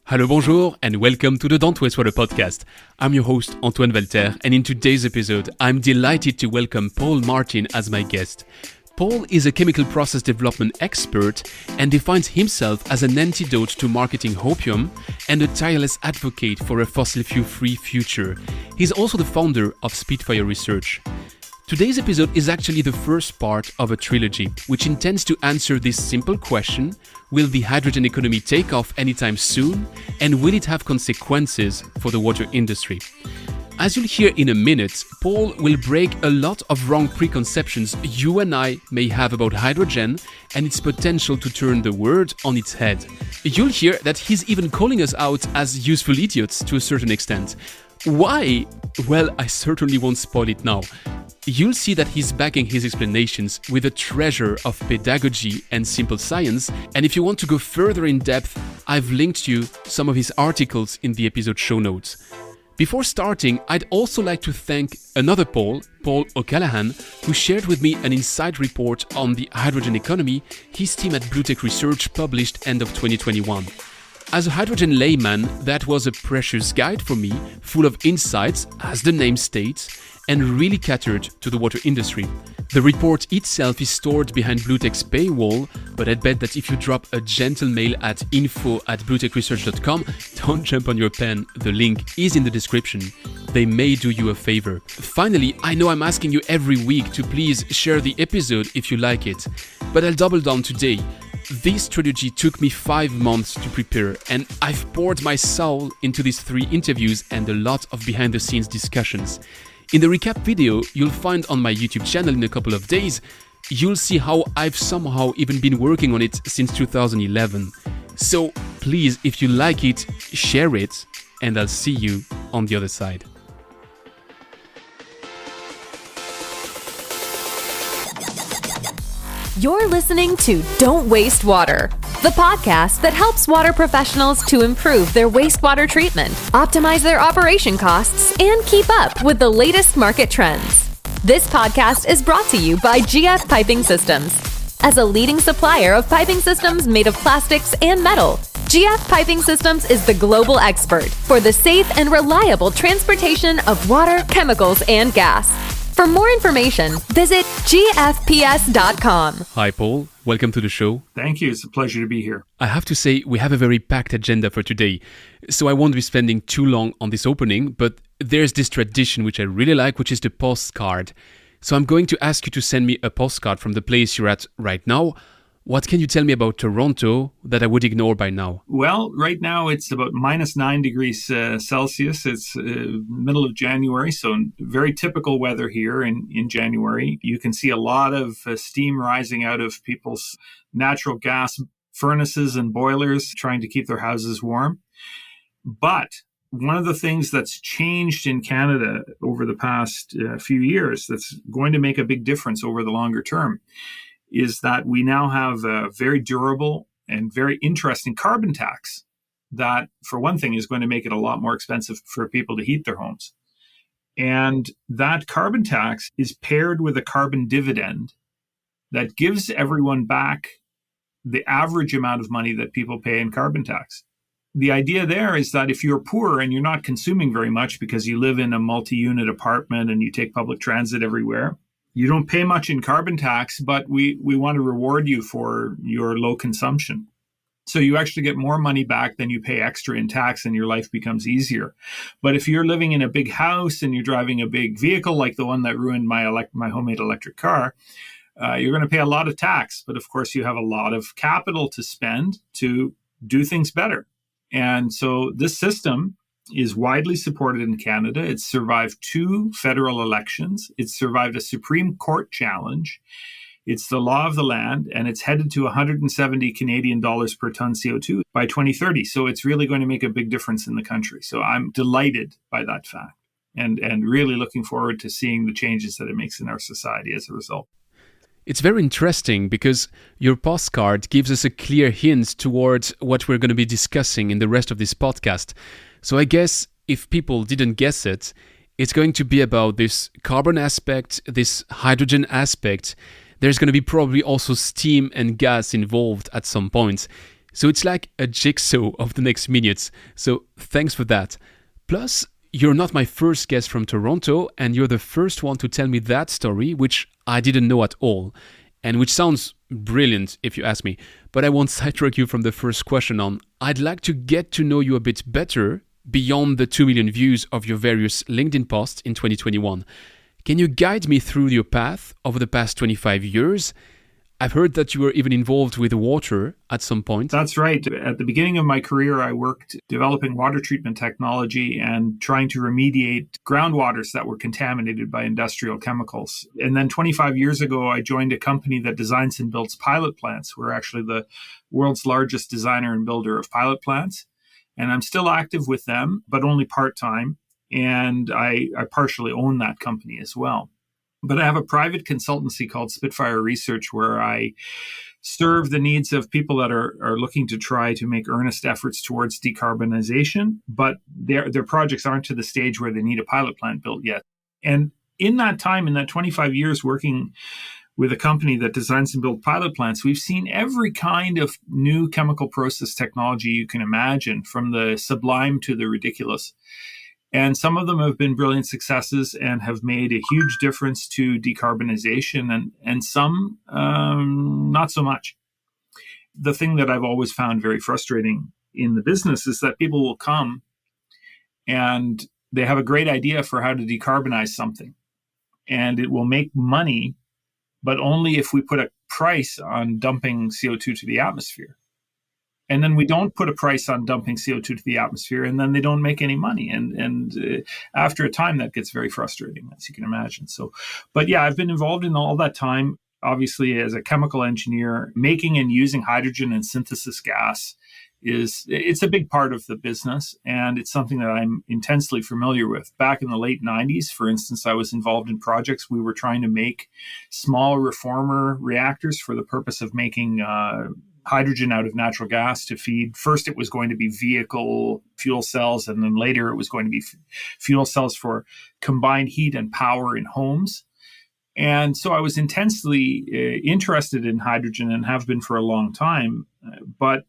Hello, bonjour, and welcome to the Don't Waste Water podcast. I'm your host, Antoine Valter, and in today's episode, I'm delighted to welcome Paul Martin as my guest. Paul is a chemical process development expert and defines himself as an antidote to marketing hopium and a tireless advocate for a fossil fuel-free future. He's also the founder of Spitfire Research. Today's episode is actually the first part of a trilogy, which intends to answer this simple question: will the hydrogen economy take off anytime soon? And will it have consequences for the water industry? As you'll hear in a minute, Paul will break a lot of wrong preconceptions you and I may have about hydrogen and its potential to turn the world on its head. You'll hear that he's even calling us out as useful idiots to a certain extent. Why? Well, I certainly won't spoil it now. You'll see that he's backing his explanations with a treasure of pedagogy and simple science, and if you want to go further in depth, I've linked you some of his articles in the episode show notes. Before starting, I'd also like to thank another Paul O'Callaghan, who shared with me an inside report on the hydrogen economy his team at Blue Tech Research published end of 2021. As a hydrogen layman, that was a precious guide for me, full of insights, as the name states, and really catered to the water industry. The report itself is stored behind Blue Tech's paywall, but I'd bet that if you drop a gentle mail at info@bluetechresearch.com, don't jump on your pen, the link is in the description. They may do you a favor. Finally, I know I'm asking you every week to please share the episode if you like it, but I'll double down today. This trilogy took me 5 months to prepare, and I've poured my soul into these 3 interviews and a lot of behind-the-scenes discussions. In the recap video you'll find on my YouTube channel in a couple of days, you'll see how I've somehow even been working on it since 2011. So please, if you like it, share it, and I'll see you on the other side. You're listening to Don't Waste Water, the podcast that helps water professionals to improve their wastewater treatment, optimize their operation costs, and keep up with the latest market trends. This podcast is brought to you by GF Piping Systems. As a leading supplier of piping systems made of plastics and metal, GF Piping Systems is the global expert for the safe and reliable transportation of water, chemicals, and gas. For more information, visit gfps.com. Hi Paul, welcome to the show. Thank you, it's a pleasure to be here. I have to say, we have a very packed agenda for today, so I won't be spending too long on this opening, but there's this tradition which I really like, which is the postcard. So I'm going to ask you to send me a postcard from the place you're at right now. What can you tell me about Toronto that I would ignore by now? Well, right now it's about -9 degrees Celsius. It's middle of January, so very typical weather here in January. You can see a lot of steam rising out of people's natural gas furnaces and boilers trying to keep their houses warm. But one of the things that's changed in Canada over the past few years that's going to make a big difference over the longer term is that we now have a very durable and very interesting carbon tax that, for one thing, is going to make it a lot more expensive for people to heat their homes. And that carbon tax is paired with a carbon dividend that gives everyone back the average amount of money that people pay in carbon tax. The idea there is that if you're poor and you're not consuming very much because you live in a multi-unit apartment and you take public transit everywhere, you don't pay much in carbon tax, but we want to reward you for your low consumption. So you actually get more money back than you pay extra in tax, and your life becomes easier. But if you're living in a big house and you're driving a big vehicle like the one that ruined my homemade electric car, you're going to pay a lot of tax. But of course, you have a lot of capital to spend to do things better. And so this system is widely supported in Canada. It's survived 2 federal elections. It's survived a Supreme Court challenge. It's the law of the land, and it's headed to 170 Canadian dollars per ton CO2 by 2030. So it's really going to make a big difference in the country. So I'm delighted by that fact and really looking forward to seeing the changes that it makes in our society as a result. It's very interesting because your postcard gives us a clear hint towards what we're going to be discussing in the rest of this podcast. So I guess if people didn't guess it, it's going to be about this carbon aspect, this hydrogen aspect. There's going to be probably also steam and gas involved at some point. So it's like a jigsaw of the next minutes. So thanks for that. Plus, you're not my first guest from Toronto, and you're the first one to tell me that story, which I didn't know at all, and which sounds brilliant if you ask me. But I won't sidetrack you from the first question on. I'd like to get to know you a bit better beyond the 2 million views of your various LinkedIn posts in 2021. Can you guide me through your path over the past 25 years? I've heard that you were even involved with water at some point. That's right. At the beginning of my career, I worked developing water treatment technology and trying to remediate groundwaters that were contaminated by industrial chemicals. And then 25 years ago, I joined a company that designs and builds pilot plants. We're actually the world's largest designer and builder of pilot plants. And I'm still active with them, but only part-time. And I partially own that company as well. But I have a private consultancy called Spitfire Research where I serve the needs of people that are looking to try to make earnest efforts towards decarbonization, but their projects aren't to the stage where they need a pilot plant built yet. And in that time, in that 25 years working with a company that designs and builds pilot plants, we've seen every kind of new chemical process technology you can imagine, from the sublime to the ridiculous. And some of them have been brilliant successes and have made a huge difference to decarbonization, and some not so much. The thing that I've always found very frustrating in the business is that people will come and they have a great idea for how to decarbonize something, and it will make money, but only if we put a price on dumping CO2 to the atmosphere. And then we don't put a price on dumping CO2 to the atmosphere, and then they don't make any money. And after a time, that gets very frustrating, as you can imagine. So, but yeah, I've been involved in all that time, obviously, as a chemical engineer. Making and using hydrogen and synthesis gas it's a big part of the business, and it's something that I'm intensely familiar with. Back in the late 90s, for instance, I was involved in projects. We were trying to make small reformer reactors for the purpose of making hydrogen out of natural gas to feed. First, it was going to be vehicle fuel cells, and then later it was going to be fuel cells for combined heat and power in homes. And so I was intensely interested in hydrogen and have been for a long time. But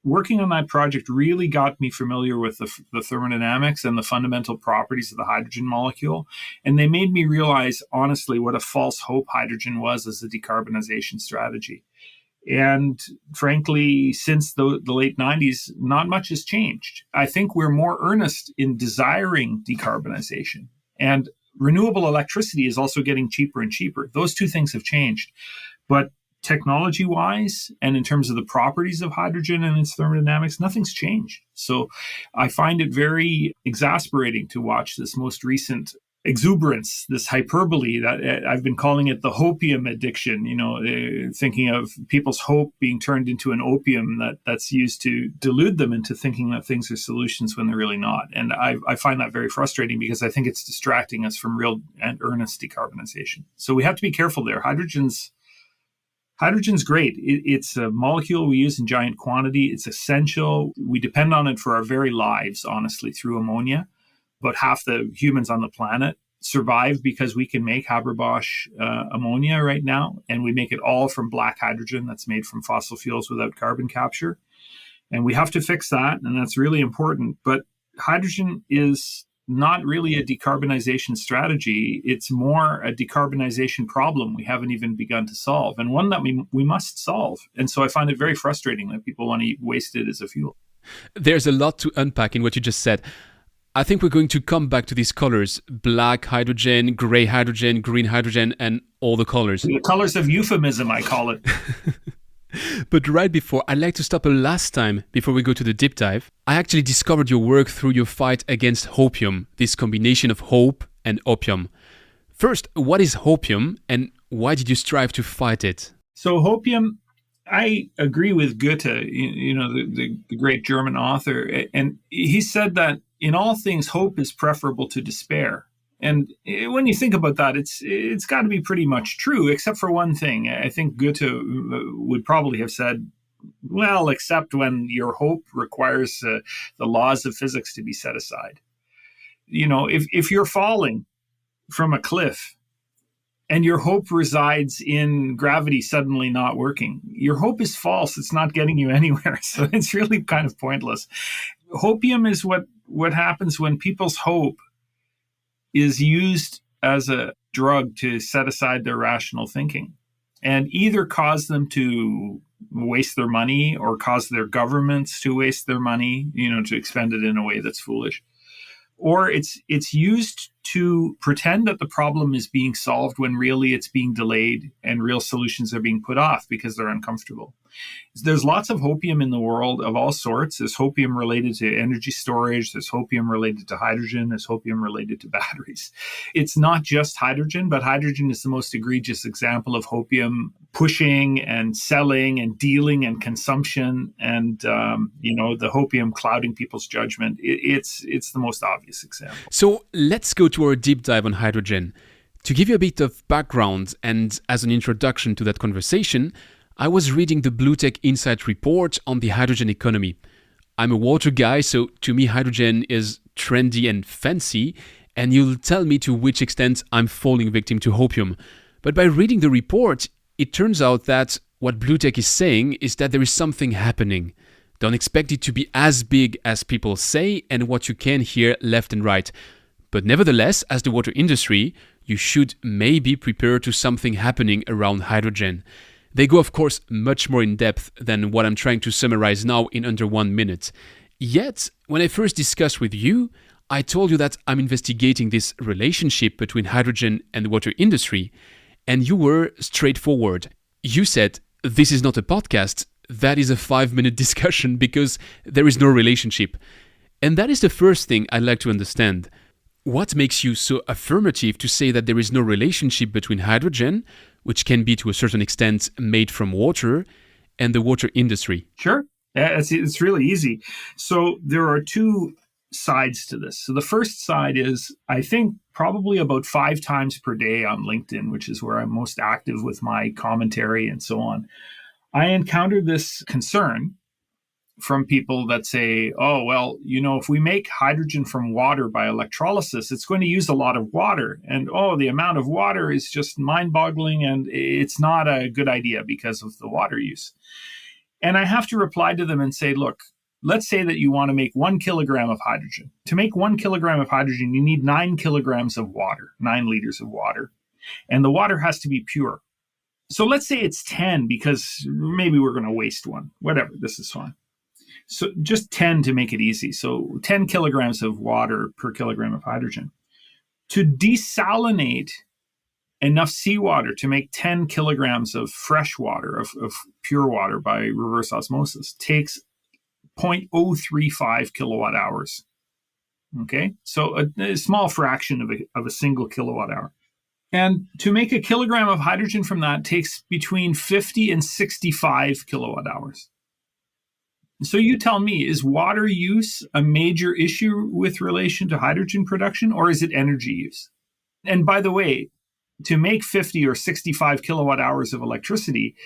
working on that project really got me familiar with the thermodynamics and the fundamental properties of the hydrogen molecule. And they made me realize, honestly, what a false hope hydrogen was as a decarbonization strategy. And frankly, since the late 90s, not much has changed. I think we're more earnest in desiring decarbonization. And renewable electricity is also getting cheaper and cheaper. Those two things have changed. But technology-wise, and in terms of the properties of hydrogen and its thermodynamics, nothing's changed. So I find it very exasperating to watch this most recent exuberance, this hyperbole that I've been calling it the hopium addiction, thinking of people's hope being turned into an opium that's used to delude them into thinking that things are solutions when they're really not. And I find that very frustrating because I think it's distracting us from real and earnest decarbonization. So we have to be careful there. Hydrogen's great. It's a molecule we use in giant quantity. It's essential. We depend on it for our very lives, honestly, through ammonia. About half the humans on the planet survive because we can make Haber-Bosch ammonia right now, and we make it all from black hydrogen that's made from fossil fuels without carbon capture. And we have to fix that, and that's really important. But hydrogen is not really a decarbonization strategy. It's more a decarbonization problem we haven't even begun to solve, and one that we must solve. And so I find it very frustrating that people want to waste it as a fuel. There's a lot to unpack in what you just said. I think we're going to come back to these colors: black hydrogen, gray hydrogen, green hydrogen, and all the colors. The colors of euphemism, I call it. But right before, I'd like to stop a last time before we go to the deep dive. I actually discovered your work through your fight against hopium, this combination of hope and opium. First, what is hopium, and why did you strive to fight it? So hopium, I agree with Goethe, the great German author, and he said that in all things, hope is preferable to despair. And when you think about that, it's got to be pretty much true, except for one thing. I think Goethe would probably have said, well, except when your hope requires the laws of physics to be set aside. If you're falling from a cliff and your hope resides in gravity suddenly not working. Your hope is false. It's not getting you anywhere. So it's really kind of pointless. Hopium is what happens when people's hope is used as a drug to set aside their rational thinking and either cause them to waste their money or cause their governments to waste their money, to expend it in a way that's foolish. Or it's used to pretend that the problem is being solved when really it's being delayed and real solutions are being put off because they're uncomfortable. There's lots of hopium in the world of all sorts. There's hopium related to energy storage. There's hopium related to hydrogen. There's hopium related to batteries. It's not just hydrogen, but hydrogen is the most egregious example of hopium pushing and selling and dealing and consumption and, the hopium clouding people's judgment. It's the most obvious example. So let's go to our deep dive on hydrogen. To give you a bit of background and as an introduction to that conversation, I was reading the BlueTech Insight report on the hydrogen economy. I'm a water guy, so to me hydrogen is trendy and fancy, and you'll tell me to which extent I'm falling victim to hopium. But by reading the report, it turns out that what BlueTech is saying is that there is something happening. Don't expect it to be as big as people say and what you can hear left and right. But nevertheless, as the water industry, you should maybe prepare to something happening around hydrogen. They go, of course, much more in depth than what I'm trying to summarize now in under 1 minute. Yet, when I first discussed with you, I told you that I'm investigating this relationship between hydrogen and the water industry, and you were straightforward. You said, this is not a podcast, that is a 5-minute discussion because there is no relationship. And that is the first thing I'd like to understand. What makes you so affirmative to say that there is no relationship between hydrogen, which can be to a certain extent made from water, and the water industry? Sure. It's really easy. So there are two sides to this. So the first side is, I think, probably about 5 times per day on LinkedIn, which is where I'm most active with my commentary and so on. I encountered this concern from people that say, oh, well, if we make hydrogen from water by electrolysis, it's going to use a lot of water. And, the amount of water is just mind-boggling, and it's not a good idea because of the water use. And I have to reply to them and say, look, let's say that you want to make 1 kilogram of hydrogen. To make 1 kilogram of hydrogen, you need 9 kilograms of water, 9 liters of water. And the water has to be pure. So let's say it's 10 because maybe we're going to waste one. Whatever, this is fine. So just 10 to make it easy. So 10 kilograms of water per kilogram of hydrogen. To desalinate enough seawater to make 10 kilograms of fresh water, of pure water by reverse osmosis, takes 0.035 kilowatt hours. Okay, so a small fraction of a single kilowatt hour. And to make a kilogram of hydrogen from that takes between 50 and 65 kilowatt hours. So you tell me, is water use a major issue with relation to hydrogen production, or is it energy use? And by the way, to make 50 or 65 kilowatt hours of electricity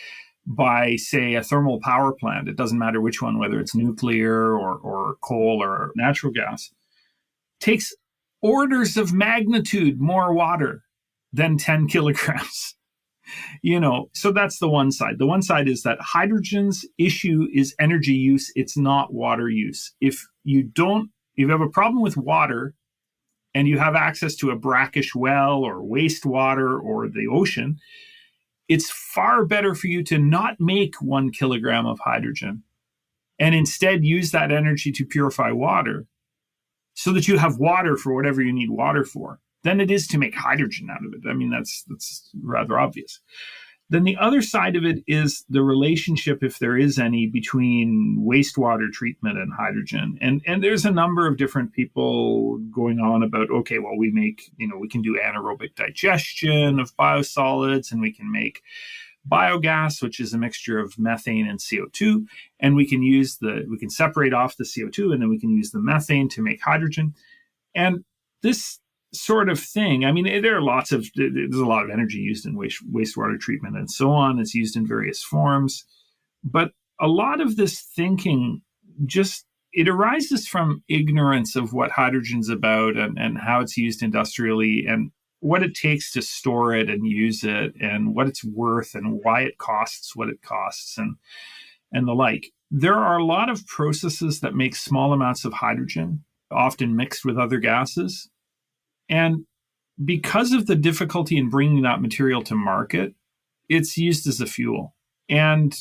by, say, a thermal power plant, it doesn't matter which one, whether it's nuclear or coal or natural gas, takes orders of magnitude more water than 10 kilograms. So that's the one side. The one side is that hydrogen's issue is energy use. It's not water use. If you have a problem with water and you have access to a brackish well or wastewater or the ocean, it's far better for you to not make 1 kilogram of hydrogen and instead use that energy to purify water so that you have water for whatever you need water for than it is to make hydrogen out of it. I mean, that's rather obvious. Then the other side of it is the relationship, if there is any, between wastewater treatment and hydrogen. And there's a number of different people going on about, okay, well, we can do anaerobic digestion of biosolids, and we can make biogas, which is a mixture of methane and CO2. And we can separate off the CO2, and then we can use the methane to make hydrogen. And this sort of thing, I mean, there's a lot of energy used in wastewater treatment and so on. It's used in various forms. But a lot of this thinking it arises from ignorance of what hydrogen's about and how it's used industrially. And what it takes to store it and use it and what it's worth and why it costs what it costs and the like. There are a lot of processes that make small amounts of hydrogen, often mixed with other gases. And because of the difficulty in bringing that material to market, it's used as a fuel. And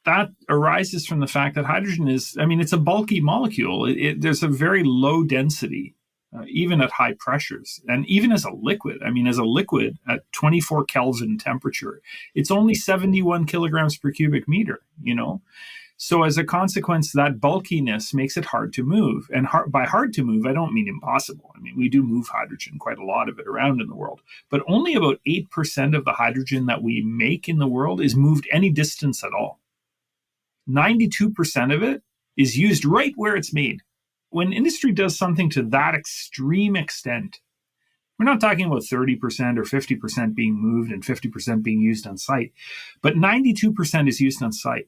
that arises from the fact that hydrogen it's a bulky molecule. There's a very low density, even at high pressures. And even as a liquid, at 24 Kelvin temperature, it's only 71 kilograms per cubic meter, So as a consequence, that bulkiness makes it hard to move. And by hard to move, I don't mean impossible. We do move hydrogen, quite a lot of it around in the world. But only about 8% of the hydrogen that we make in the world is moved any distance at all. 92% of it is used right where it's made. When industry does something to that extreme extent, we're not talking about 30% or 50% being moved and 50% being used on site, but 92% is used on site.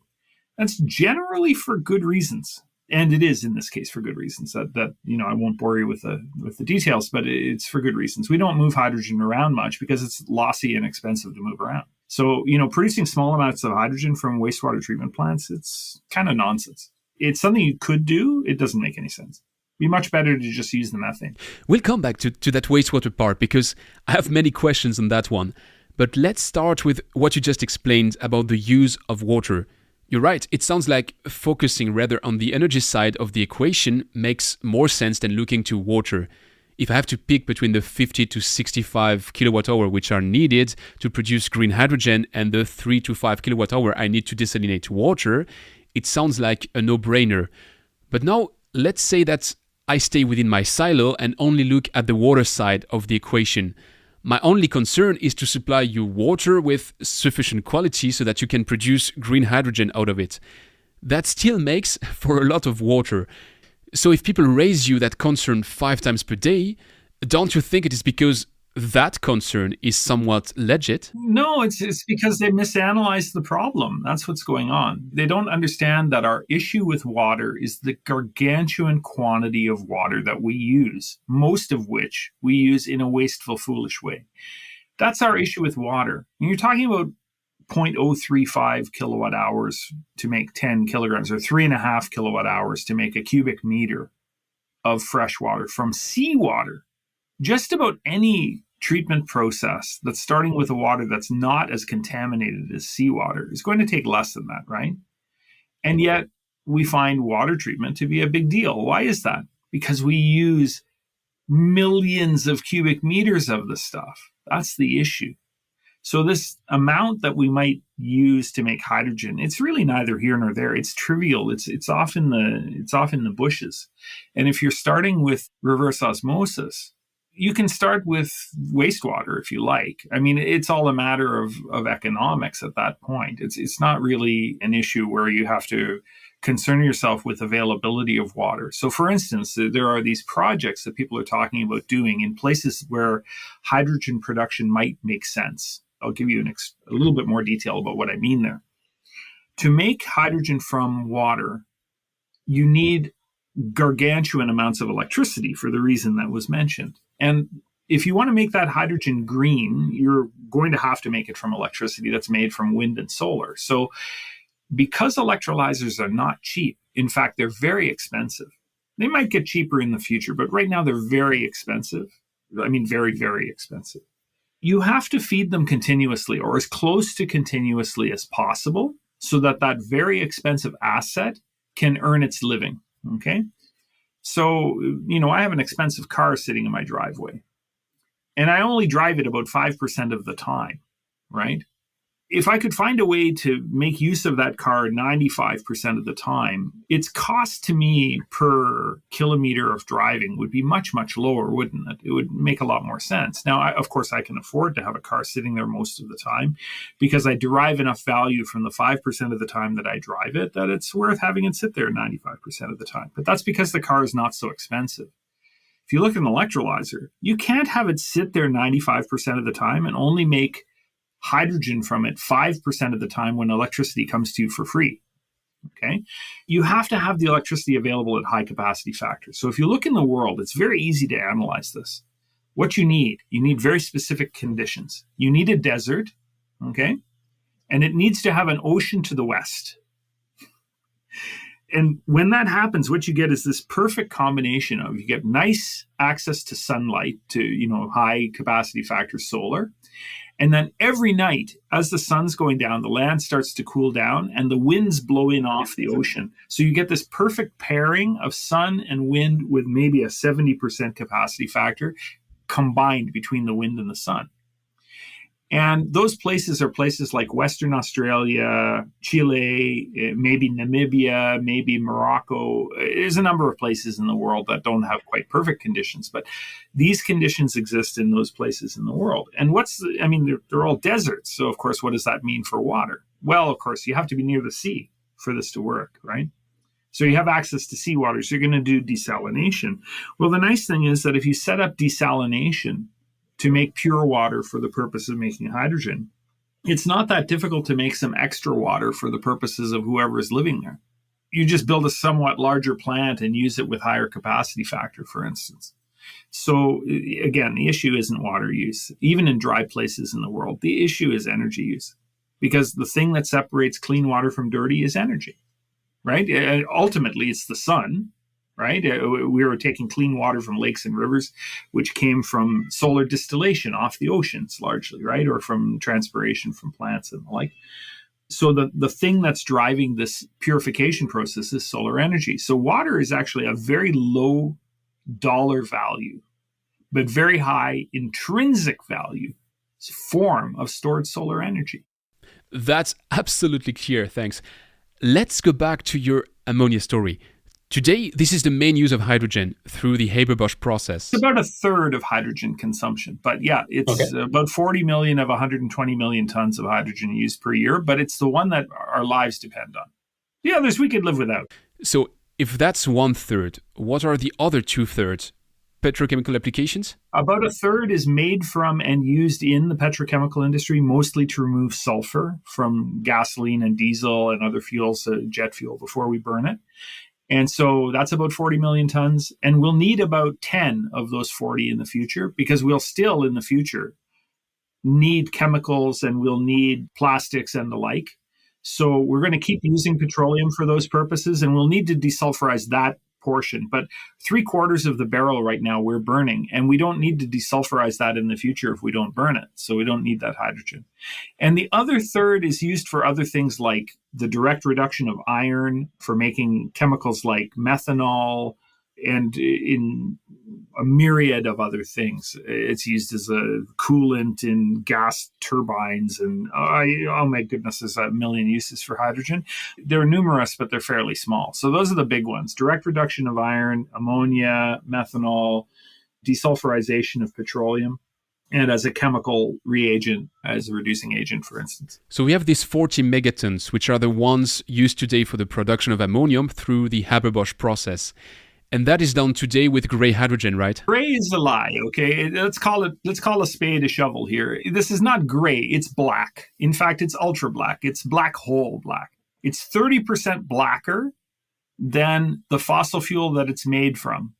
That's generally for good reasons. And it is in this case for good reasons that I won't bore you with the details, but it's for good reasons. We don't move hydrogen around much because it's lossy and expensive to move around. So, producing small amounts of hydrogen from wastewater treatment plants, it's kind of nonsense. It's something you could do. It doesn't make any sense. It'd be much better to just use the methane. We'll come back to that wastewater part because I have many questions on that one. But let's start with what you just explained about the use of water. You're right. It sounds like focusing rather on the energy side of the equation makes more sense than looking to water. If I have to pick between the 50 to 65 kilowatt hour which are needed to produce green hydrogen and the 3 to 5 kilowatt hour I need to desalinate water, it sounds like a no-brainer. But now let's say that I stay within my silo and only look at the water side of the equation. My only concern is to supply you water with sufficient quality so that you can produce green hydrogen out of it. That still makes for a lot of water. So if people raise you that concern 5 times per day, don't you think it is because that concern is somewhat legit? No, it's because they misanalyze the problem. That's what's going on. They don't understand that our issue with water is the gargantuan quantity of water that we use, most of which we use in a wasteful, foolish way. That's our issue with water. And you're talking about 0.035 kilowatt hours to make 10 kilograms or 3.5 kilowatt hours to make a cubic meter of fresh water from seawater. Just about any treatment process that's starting with a water that's not as contaminated as seawater is going to take less than that, right? And yet we find water treatment to be a big deal. Why is that? Because we use millions of cubic meters of the stuff. That's the issue. So this amount that we might use to make hydrogen, it's really neither here nor there. It's trivial. It's off in the bushes. And if you're starting with reverse osmosis, you can start with wastewater if you like. It's all a matter of economics at that point. It's not really an issue where you have to concern yourself with availability of water. So for instance, there are these projects that people are talking about doing in places where hydrogen production might make sense. I'll give you a little bit more detail about what I mean there. To make hydrogen from water, you need gargantuan amounts of electricity for the reason that was mentioned. And if you want to make that hydrogen green, you're going to have to make it from electricity that's made from wind and solar. So because electrolyzers are not cheap, in fact, they're very expensive. They might get cheaper in the future, but right now they're very expensive. Very, very expensive. You have to feed them continuously or as close to continuously as possible so that very expensive asset can earn its living. Okay. So, I have an expensive car sitting in my driveway and I only drive it about 5% of the time, right? If I could find a way to make use of that car 95% of the time, its cost to me per kilometer of driving would be much, much lower, wouldn't it? It would make a lot more sense. Now, of course, I can afford to have a car sitting there most of the time because I derive enough value from the 5% of the time that I drive it that it's worth having it sit there 95% of the time. But that's because the car is not so expensive. If you look at an electrolyzer, you can't have it sit there 95% of the time and only make hydrogen from it 5% of the time when electricity comes to you for free. Okay. You have to have the electricity available at high capacity factors. So if you look in the world, it's very easy to analyze this. what you need very specific conditions. You need a desert, okay? And it needs to have an ocean to the west. And when that happens, what you get is this perfect combination of, you get nice access to sunlight, to, high capacity factor solar. And then every night, as the sun's going down, the land starts to cool down and the winds blow in off the ocean. So you get this perfect pairing of sun and wind with maybe a 70% capacity factor combined between the wind and the sun. And those places are places like Western Australia, Chile, maybe Namibia, maybe Morocco. There's a number of places in the world that don't have quite perfect conditions, but these conditions exist in those places in the world. And they're all deserts. So, of course, what does that mean for water? Well, of course, you have to be near the sea for this to work, right? So you have access to seawater, so you're going to do desalination. Well, the nice thing is that if you set up desalination to make pure water for the purpose of making hydrogen, it's not that difficult to make some extra water for the purposes of whoever is living there. You just build a somewhat larger plant and use it with higher capacity factor, for instance. So again, the issue isn't water use. Even in dry places in the world, the issue is energy use, because the thing that separates clean water from dirty is energy, right? Ultimately, it's the sun. Right? We were taking clean water from lakes and rivers, which came from solar distillation off the oceans largely, right? Or from transpiration from plants and the like. So the thing that's driving this purification process is solar energy. So water is actually a very low dollar value, but very high intrinsic value form of stored solar energy. That's absolutely clear, thanks. Let's go back to your ammonia story. Today, this is the main use of hydrogen through the Haber-Bosch process. It's about a third of hydrogen consumption. But yeah, it's about 40 million of 120 million tons of hydrogen used per year. But it's the one that our lives depend on. The others we could live without. So if that's 1/3, what are the other 2/3? Petrochemical applications? About a third is made from and used in the petrochemical industry, mostly to remove sulfur from gasoline and diesel and other fuels, jet fuel, before we burn it. And so that's about 40 million tons. And we'll need about 10 of those 40 in the future, because we'll still in the future need chemicals and we'll need plastics and the like. So we're going to keep using petroleum for those purposes, and we'll need to desulfurize that portion. But 3/4 of the barrel right now we're burning, and we don't need to desulfurize that in the future if we don't burn it. So we don't need that hydrogen. And the other third is used for other things like the direct reduction of iron, for making chemicals like methanol, and in a myriad of other things. It's used as a coolant in gas turbines, and oh my goodness, there's a million uses for hydrogen. They're numerous, but they're fairly small. So those are the big ones: direct reduction of iron, ammonia, methanol, desulfurization of petroleum, and as a chemical reagent, as a reducing agent, for instance. So we have these 40 megatons, which are the ones used today for the production of ammonium through the Haber-Bosch process. And that is done today with gray hydrogen, right? Gray is a lie, okay? Let's call a spade a shovel here. This is not gray, it's black. In fact, it's ultra black. It's black hole black. It's 30% blacker than the fossil fuel that it's made from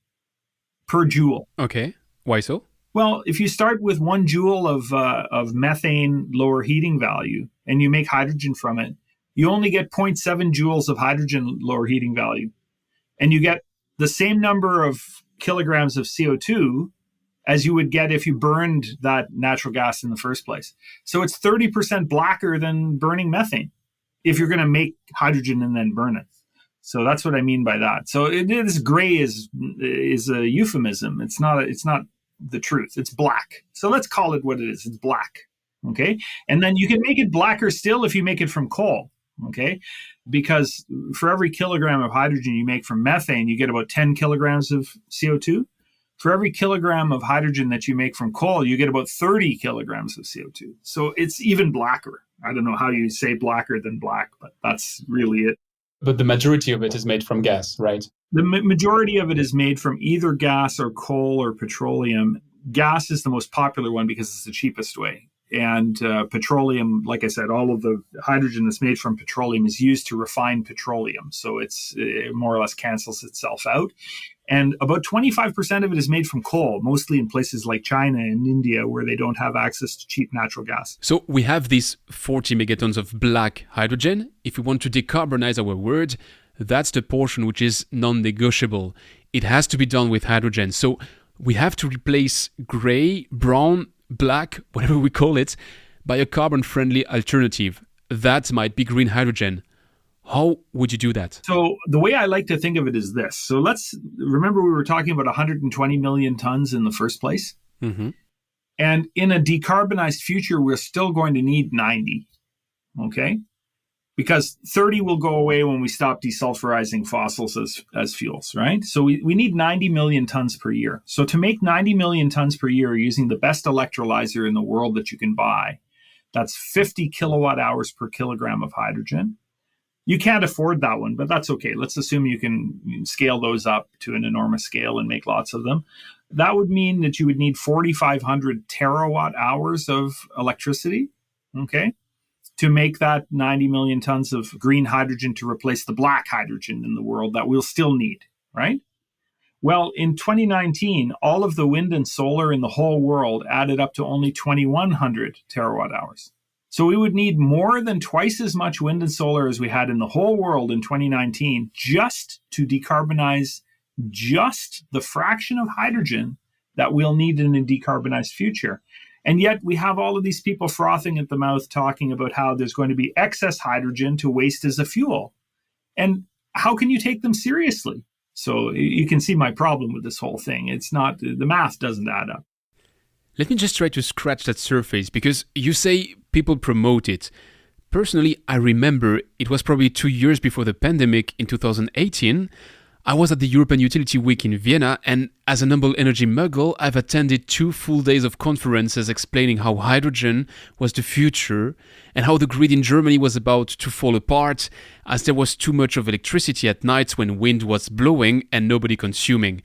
per joule. Okay, why so? Well, if you start with 1 joule of methane lower heating value and you make hydrogen from it, you only get 0.7 joules of hydrogen lower heating value. And you get the same number of kilograms of CO2 as you would get if you burned that natural gas in the first place. So it's 30% blacker than burning methane if you're going to make hydrogen and then burn it. So that's what I mean by that. So this gray is a euphemism. It's not the truth. It's black. So let's call it what it is. It's black. Okay. And then you can make it blacker still if you make it from coal. Okay. Because for every kilogram of hydrogen you make from methane, you get about 10 kilograms of CO2. For every kilogram of hydrogen that you make from coal, you get about 30 kilograms of CO2. So it's even blacker. I don't know how you say blacker than black, but that's really it. But the majority of it is made from gas, right? The majority of it is made from either gas or coal or petroleum. Gas is the most popular one because it's the cheapest way. And petroleum, like I said, all of the hydrogen that's made from petroleum is used to refine petroleum. So it more or less cancels itself out. And about 25% of it is made from coal, mostly in places like China and India, where they don't have access to cheap natural gas. So we have these 40 megatons of black hydrogen. If we want to decarbonize our world, that's the portion which is non-negotiable. It has to be done with hydrogen. So we have to replace gray, brown, black, whatever we call it, by a carbon-friendly alternative. That might be green hydrogen. How would you do that? So the way I like to think of it is this. So let's remember we were talking about 120 million tons in the first place. Mm-hmm. And in a decarbonized future, we're still going to need 90. Okay? Because 30 will go away when we stop desulfurizing fossils as fuels, right? So we need 90 million tons per year. So to make 90 million tons per year using the best electrolyzer in the world that you can buy, that's 50 kilowatt hours per kilogram of hydrogen. You can't afford that one, but that's okay. Let's assume you can scale those up to an enormous scale and make lots of them. That would mean that you would need 4,500 terawatt hours of electricity, okay, to make that 90 million tons of green hydrogen to replace the black hydrogen in the world that we'll still need, right? Well, in 2019, all of the wind and solar in the whole world added up to only 2,100 terawatt hours. So we would need more than twice as much wind and solar as we had in the whole world in 2019 just to decarbonize just the fraction of hydrogen that we'll need in a decarbonized future. And yet we have all of these people frothing at the mouth talking about how there's going to be excess hydrogen to waste as a fuel. And how can you take them seriously? So you can see my problem with this whole thing. It's not, the math doesn't add up. Let me just try to scratch that surface, because you say people promote it. Personally, I remember it was probably 2 years before the pandemic in 2018. I was at the European Utility Week in Vienna, and as an humble energy muggle, I've attended 2 full days of conferences explaining how hydrogen was the future and how the grid in Germany was about to fall apart as there was too much of electricity at night when wind was blowing and nobody consuming.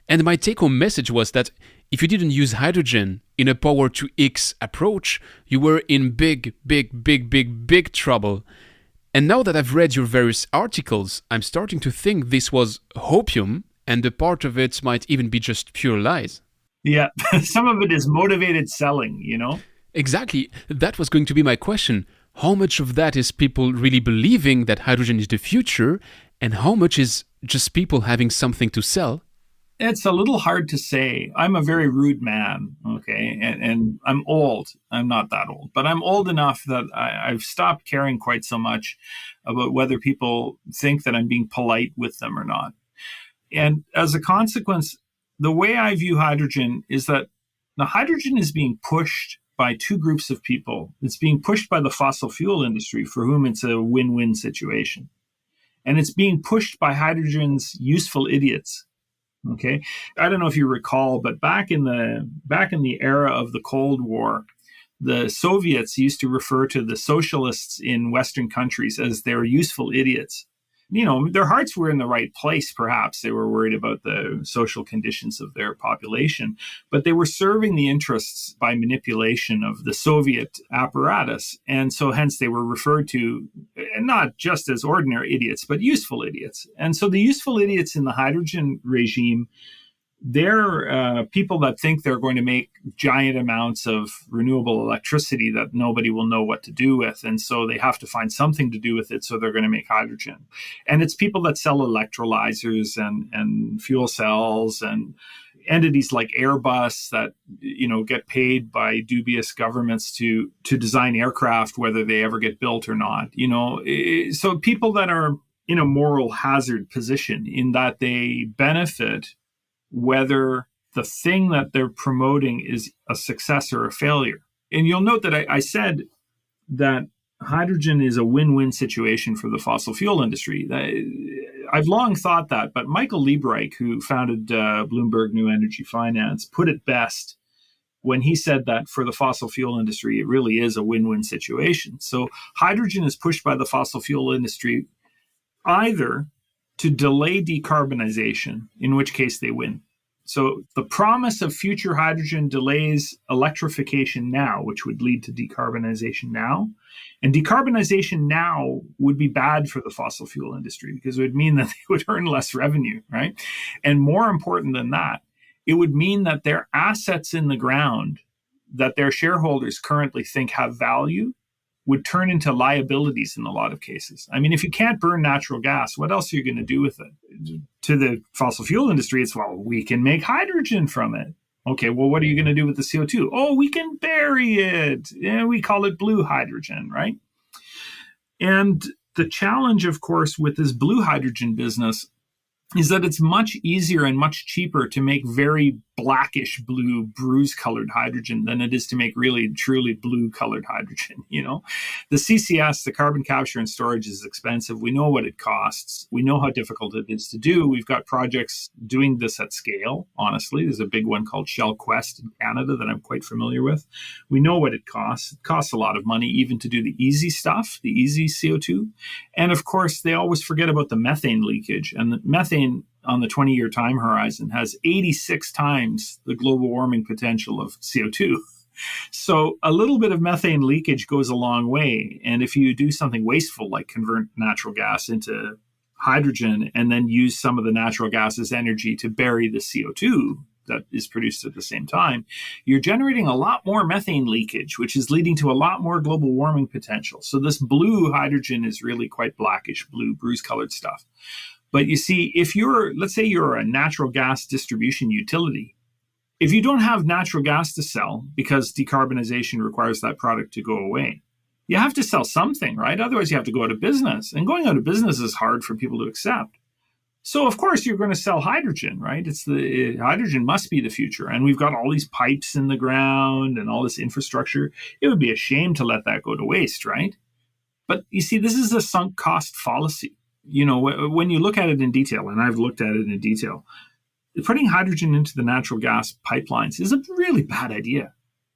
And my take-home message was that if you didn't use hydrogen in a power to X approach, you were in big trouble. And now that I've read your various articles, I'm starting to think this was hopium, and a part of it might even be just pure lies. Yeah, some of it is motivated selling, you know? Exactly. That was going to be my question. How much of that is people really believing that hydrogen is the future, and how much is just people having something to sell? It's a little hard to say. I'm a very rude man, okay? And I'm old. I'm not that old, but I'm old enough that I've stopped caring quite so much about whether people think that I'm being polite with them or not. And as a consequence, the way I view hydrogen is that the hydrogen is being pushed by 2 groups of people. It's being pushed by the fossil fuel industry, for whom it's a win-win situation. And it's being pushed by hydrogen's useful idiots. Okay, I don't know if you recall, but back in the era of the Cold War, the Soviets used to refer to the socialists in Western countries as their useful idiots. You know, their hearts were in the right place, perhaps. They were worried about the social conditions of their population, but they were serving the interests by manipulation of the Soviet apparatus. And so hence they were referred to not just as ordinary idiots, but useful idiots. And so the useful idiots in the hydrogen regime, they're people that think they're going to make giant amounts of renewable electricity that nobody will know what to do with. And so they have to find something to do with it. So they're going to make hydrogen. And it's people that sell electrolyzers and fuel cells and entities like Airbus that, you know, get paid by dubious governments to design aircraft, whether they ever get built or not. You know, so people that are in a moral hazard position in that they benefit whether the thing that they're promoting is a success or a failure. And you'll note that I said that hydrogen is a win-win situation for the fossil fuel industry. I've long thought that, but Michael Liebreich, who founded Bloomberg New Energy Finance, put it best when he said that for the fossil fuel industry, it really is a win-win situation. So hydrogen is pushed by the fossil fuel industry either to delay decarbonization, in which case they win, So the promise of future hydrogen delays electrification now, which would lead to decarbonization now. And decarbonization now would be bad for the fossil fuel industry because it would mean that they would earn less revenue, right? And more important than that, it would mean that their assets in the ground that their shareholders currently think have value would turn into liabilities in a lot of cases. I mean, if you can't burn natural gas, what else are you going to do with it? To the fossil fuel industry, it's, well, we can make hydrogen from it. Okay, well, what are you going to do with the CO2? Oh, we can bury it. Yeah, we call it blue hydrogen, right? And the challenge, of course, with this blue hydrogen business is that it's much easier and much cheaper to make very blackish blue bruise-colored hydrogen than it is to make really, truly blue-colored hydrogen, you know? The CCS, the carbon capture and storage, is expensive. We know what it costs. We know how difficult it is to do. We've got projects doing this at scale, honestly. There's a big one called Shell Quest in Canada that I'm quite familiar with. We know what it costs. It costs a lot of money even to do the easy stuff, the easy CO2. And of course, they always forget about the methane leakage. And the methane on the 20-year time horizon has 86 times the global warming potential of CO2. So a little bit of methane leakage goes a long way. And if you do something wasteful like convert natural gas into hydrogen and then use some of the natural gas as energy to bury the CO2 that is produced at the same time, you're generating a lot more methane leakage, which is leading to a lot more global warming potential. So this blue hydrogen is really quite blackish blue, bruise-colored stuff. But you see, if let's say you're a natural gas distribution utility, if you don't have natural gas to sell because decarbonization requires that product to go away, you have to sell something, right? Otherwise, you have to go out of business. And going out of business is hard for people to accept. So, of course, you're going to sell hydrogen, right? Hydrogen must be the future. And we've got all these pipes in the ground and all this infrastructure. It would be a shame to let that go to waste, right? But you see, this is a sunk cost fallacy. You know, when you look at it in detail, and I've looked at it in detail, putting hydrogen into the natural gas pipelines is a really bad idea.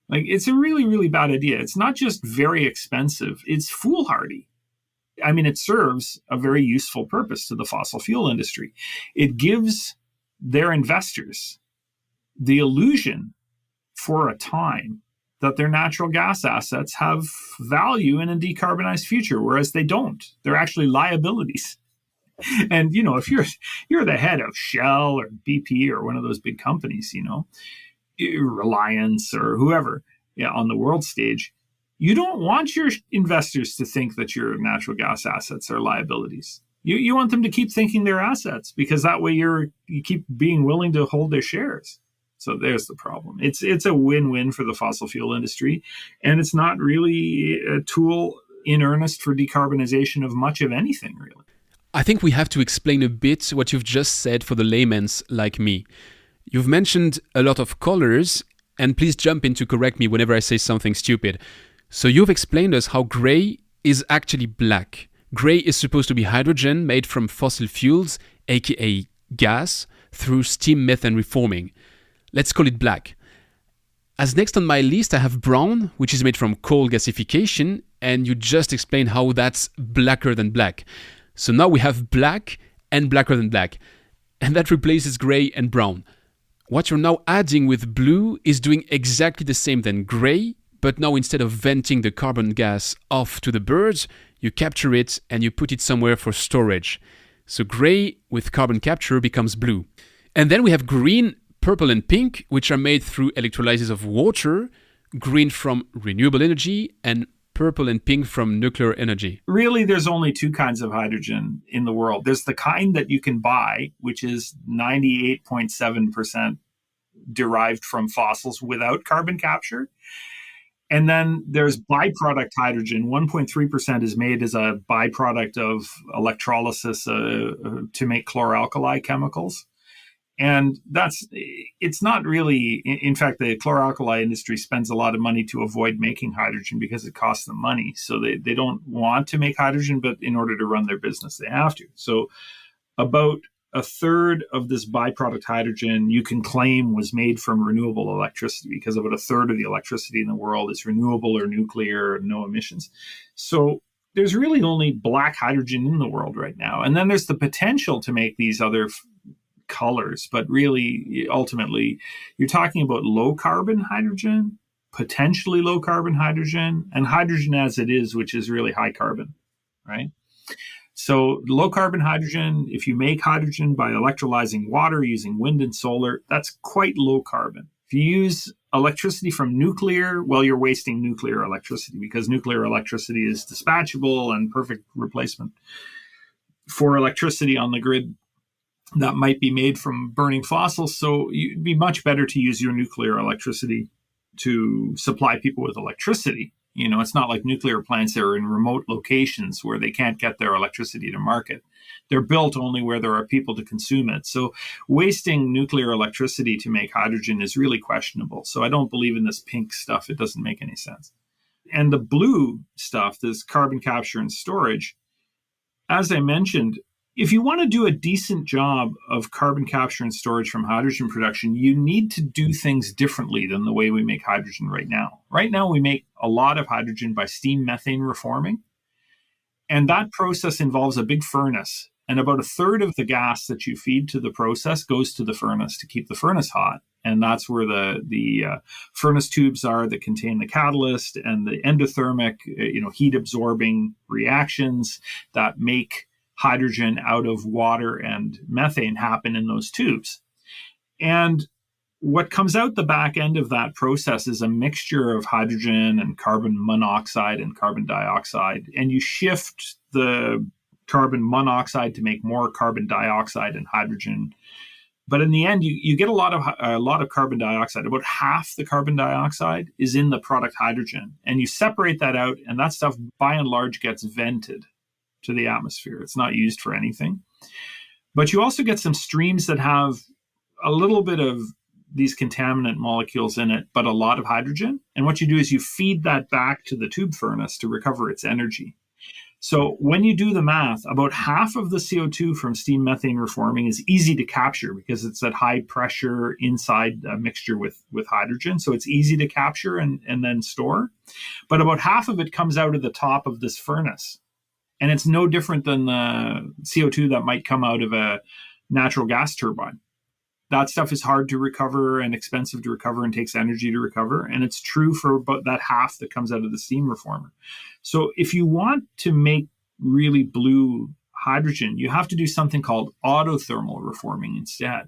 Like, it's a really, really bad idea. It's not just very expensive, it's foolhardy. I mean, it serves a very useful purpose to the fossil fuel industry. It gives their investors the illusion for a time that their natural gas assets have value in a decarbonized future, whereas they don't. They're actually liabilities. And, you know, if you're the head of Shell or BP or one of those big companies, you know, Reliance or whoever on the world stage, you don't want your investors to think that your natural gas assets are liabilities. You want them to keep thinking they're assets, because that way you keep being willing to hold their shares. So there's the problem. It's a win-win for the fossil fuel industry, and it's not really a tool in earnest for decarbonization of much of anything, really. I think we have to explain a bit what you've just said for the layman's like me. You've mentioned a lot of colors, and please jump in to correct me whenever I say something stupid. So you've explained us how gray is actually black. Gray is supposed to be hydrogen made from fossil fuels, aka gas, through steam methane reforming. Let's call it black. As next on my list, I have brown, which is made from coal gasification, and you just explained how that's blacker than black. So now we have black and blacker than black, and that replaces gray and brown. What you're now adding with blue is doing exactly the same than gray, but now instead of venting the carbon gas off to the birds, you capture it and you put it somewhere for storage. So gray with carbon capture becomes blue. And then we have green, purple and pink, which are made through electrolysis of water, green from renewable energy and purple and pink from nuclear energy. Really, there's only two kinds of hydrogen in the world. There's the kind that you can buy, which is 98.7% derived from fossils without carbon capture. And then there's byproduct hydrogen. 1.3% is made as a byproduct of electrolysis to make chloralkali chemicals. And it's not really, in fact, the chloralkali industry spends a lot of money to avoid making hydrogen because it costs them money. So they don't want to make hydrogen, but in order to run their business, they have to. So about a third of this byproduct hydrogen you can claim was made from renewable electricity, because about a third of the electricity in the world is renewable or nuclear, no emissions. So there's really only black hydrogen in the world right now. And then there's the potential to make these other colors, but really, ultimately, you're talking about low carbon hydrogen, potentially low carbon hydrogen, and hydrogen as it is, which is really high carbon, right? So low carbon hydrogen, if you make hydrogen by electrolyzing water using wind and solar, that's quite low carbon. If you use electricity from nuclear, well, you're wasting nuclear electricity because nuclear electricity is dispatchable and perfect replacement for electricity on the grid that might be made from burning fossils. So it'd be much better to use your nuclear electricity to supply people with electricity. It's not like nuclear plants that are in remote locations where they can't get their electricity to market. They're built only where there are people to consume it. So wasting nuclear electricity to make hydrogen is really questionable. So I don't believe in this pink stuff. It doesn't make any sense. And the blue stuff, this carbon capture and storage, as I mentioned, if you want to do a decent job of carbon capture and storage from hydrogen production, you need to do things differently than the way we make hydrogen right now. Right now, we make a lot of hydrogen by steam methane reforming. And that process involves a big furnace. And about a third of the gas that you feed to the process goes to the furnace to keep the furnace hot. And that's where the furnace tubes are that contain the catalyst and the endothermic, heat-absorbing reactions that make hydrogen out of water and methane happen in those tubes. And what comes out the back end of that process is a mixture of hydrogen and carbon monoxide and carbon dioxide. And you shift the carbon monoxide to make more carbon dioxide and hydrogen. But in the end, you get a lot of carbon dioxide. About half the carbon dioxide is in the product hydrogen. And you separate that out, and that stuff, by and large, gets vented to the atmosphere. It's not used for anything. But you also get some streams that have a little bit of these contaminant molecules in it, but a lot of hydrogen. And what you do is you feed that back to the tube furnace to recover its energy. So when you do the math, about half of the CO2 from steam methane reforming is easy to capture because it's at high pressure inside a mixture with hydrogen. So it's easy to capture and then store. But about half of it comes out of the top of this furnace. And it's no different than the CO2 that might come out of a natural gas turbine. That stuff is hard to recover and expensive to recover and takes energy to recover. And it's true for about that half that comes out of the steam reformer. So if you want to make really blue hydrogen, you have to do something called autothermal reforming instead.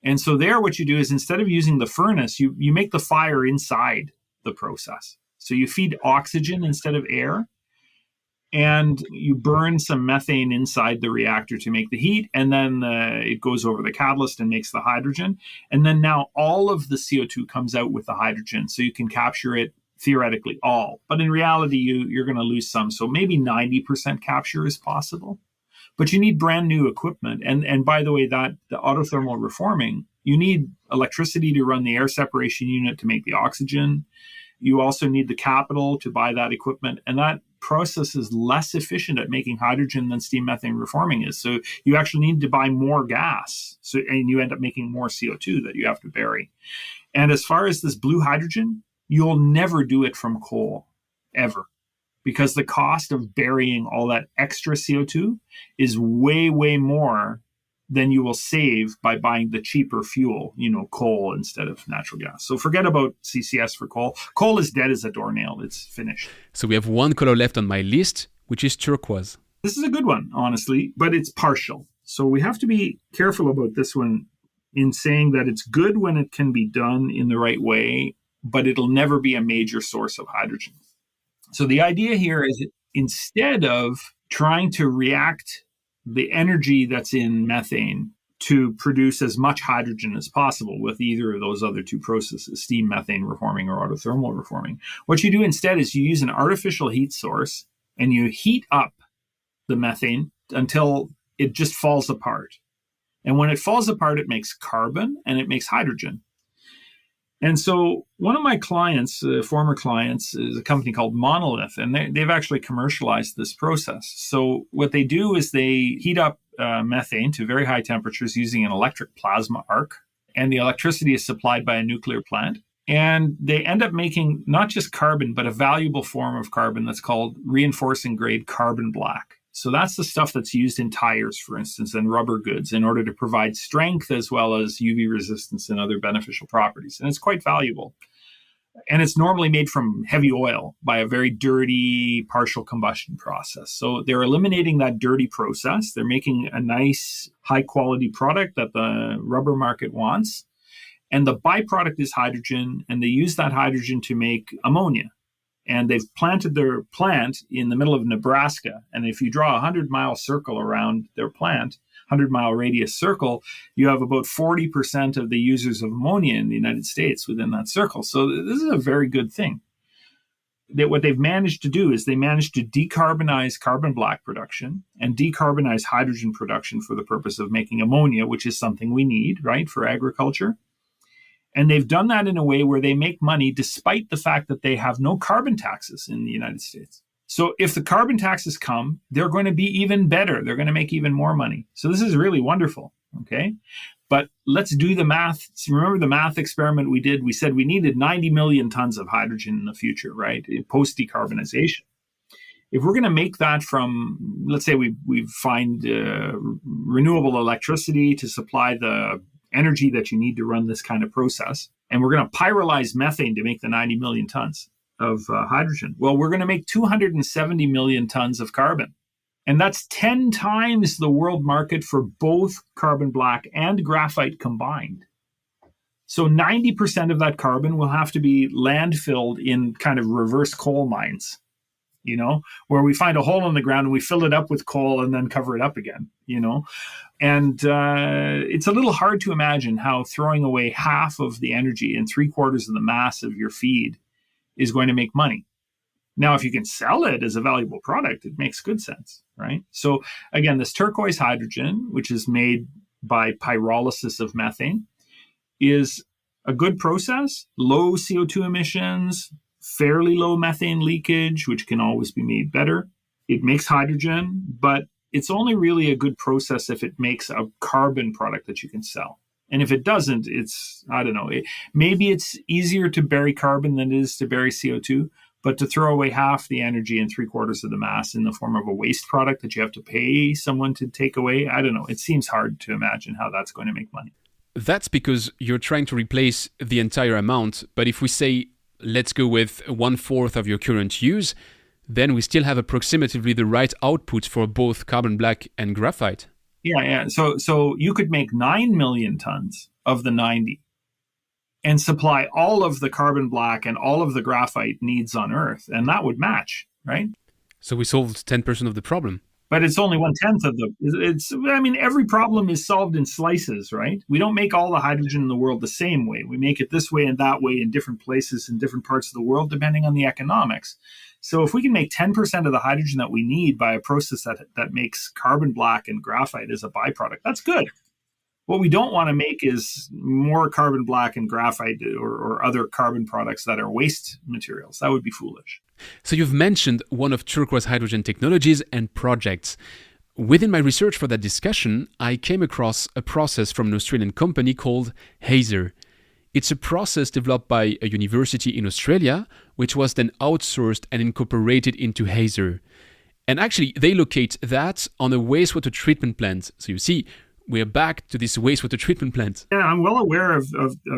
And so there, what you do is instead of using the furnace, you make the fire inside the process. So you feed oxygen instead of air. And you burn some methane inside the reactor to make the heat, and then it goes over the catalyst and makes the hydrogen. And then now all of the CO2 comes out with the hydrogen, so you can capture it theoretically all. But in reality, you're going to lose some. So maybe 90% capture is possible. But you need brand new equipment. And by the way, the autothermal reforming, you need electricity to run the air separation unit to make the oxygen. You also need the capital to buy that equipment. And that process is less efficient at making hydrogen than steam methane reforming is. So you actually need to buy more gas. And you end up making more CO2 that you have to bury. And as far as this blue hydrogen, you'll never do it from coal, ever. Because the cost of burying all that extra CO2 is way, way more than you will save by buying the cheaper fuel, coal instead of natural gas. So forget about CCS for coal. Coal is dead as a doornail. It's finished. So we have one color left on my list, which is turquoise. This is a good one, honestly, but it's partial. So we have to be careful about this one in saying that it's good when it can be done in the right way, but it'll never be a major source of hydrogen. So the idea here is that instead of trying to react the energy that's in methane to produce as much hydrogen as possible with either of those other two processes, steam methane reforming or autothermal reforming, what you do instead is you use an artificial heat source and you heat up the methane until it just falls apart. And when it falls apart, it makes carbon and it makes hydrogen. And so one of my clients, former clients, is a company called Monolith, and they've actually commercialized this process. So what they do is they heat up methane to very high temperatures using an electric plasma arc, and the electricity is supplied by a nuclear plant. And they end up making not just carbon, but a valuable form of carbon that's called reinforcing grade carbon black. So that's the stuff that's used in tires, for instance, and rubber goods in order to provide strength as well as UV resistance and other beneficial properties. And it's quite valuable. And it's normally made from heavy oil by a very dirty partial combustion process. So they're eliminating that dirty process. They're making a nice, high-quality product that the rubber market wants. And the byproduct is hydrogen, and they use that hydrogen to make ammonia. And they've planted their plant in the middle of Nebraska. And if you draw a 100-mile circle around their plant, 100-mile radius circle, you have about 40% of the users of ammonia in the United States within that circle. So this is a very good thing. What they've managed to do is they managed to decarbonize carbon black production and decarbonize hydrogen production for the purpose of making ammonia, which is something we need, right, for agriculture. And they've done that in a way where they make money despite the fact that they have no carbon taxes in the United States. So if the carbon taxes come, they're going to be even better. They're going to make even more money. So this is really wonderful, okay? But let's do the math. So remember the math experiment we did? We said we needed 90 million tons of hydrogen in the future, right, post-decarbonization. If we're going to make that from, let's say we find renewable electricity to supply the energy that you need to run this kind of process, and we're going to pyrolyze methane to make the 90 million tons of hydrogen. Well, we're going to make 270 million tons of carbon. And that's 10 times the world market for both carbon black and graphite combined. So 90% of that carbon will have to be landfilled in kind of reverse coal mines, you know, where we find a hole in the ground and we fill it up with coal and then cover it up again, you know. And it's a little hard to imagine how throwing away half of the energy and 3/4 of the mass of your feed is going to make money. Now, if you can sell it as a valuable product, it makes good sense, right? So again, this turquoise hydrogen, which is made by pyrolysis of methane, is a good process, low CO2 emissions, fairly low methane leakage, which can always be made better. It makes hydrogen, but it's only really a good process if it makes a carbon product that you can sell. And if it doesn't, it's, I don't know, maybe it's easier to bury carbon than it is to bury CO2, but to throw away half the energy and 3/4 of the mass in the form of a waste product that you have to pay someone to take away, I don't know. It seems hard to imagine how that's going to make money. That's because you're trying to replace the entire amount. But if we say, let's go with 1/4 of your current use, then we still have approximately the right output for both carbon black and graphite. Yeah. So you could make 9 million tons of the 90 and supply all of the carbon black and all of the graphite needs on Earth, and that would match, right? So we solved 10% of the problem. But it's only 1/10 of the, every problem is solved in slices, right? We don't make all the hydrogen in the world the same way. We make it this way and that way in different places in different parts of the world, depending on the economics. So if we can make 10% of the hydrogen that we need by a process that makes carbon black and graphite as a byproduct, that's good. What we don't want to make is more carbon black and graphite or other carbon products that are waste materials. That would be foolish. So you've mentioned one of turquoise hydrogen technologies and projects. Within my research for that discussion, I came across a process from an Australian company called Hazer. It's a process developed by a university in Australia, which was then outsourced and incorporated into Hazer. And actually, they locate that on a wastewater treatment plant. So you see, we're back to this wastewater treatment plant. Yeah, I'm well aware of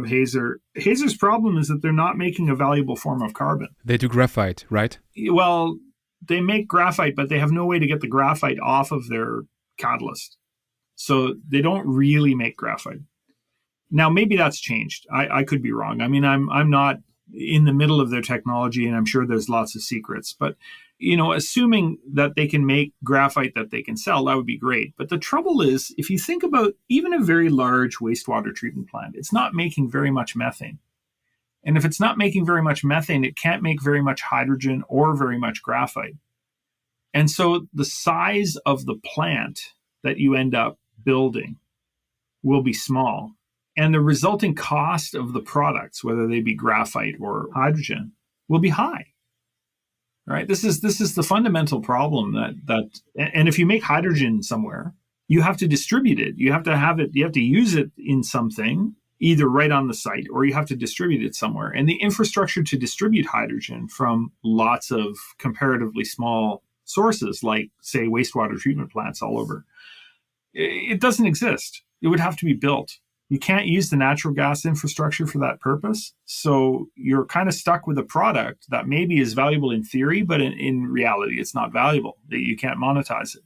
Hazer. Hazer's problem is that they're not making a valuable form of carbon. They do graphite, right? Well, they make graphite, but they have no way to get the graphite off of their catalyst. So they don't really make graphite. Now, maybe that's changed. I could be wrong. I mean, I'm not in the middle of their technology, and I'm sure there's lots of secrets. But, you know, assuming that they can make graphite that they can sell, that would be great. But the trouble is, if you think about even a very large wastewater treatment plant, it's not making very much methane. And if it's not making very much methane, it can't make very much hydrogen or very much graphite. And so the size of the plant that you end up building will be small. And the resulting cost of the products, whether they be graphite or hydrogen, will be high. Right? This is the fundamental problem that and if you make hydrogen somewhere, you have to distribute it. You have to have it, you have to use it in something, either right on the site, or you have to distribute it somewhere. And the infrastructure to distribute hydrogen from lots of comparatively small sources, like, say, wastewater treatment plants all over. It doesn't exist. It would have to be built. You can't use the natural gas infrastructure for that purpose. So you're kind of stuck with a product that maybe is valuable in theory, but in reality, it's not valuable. You can't monetize it.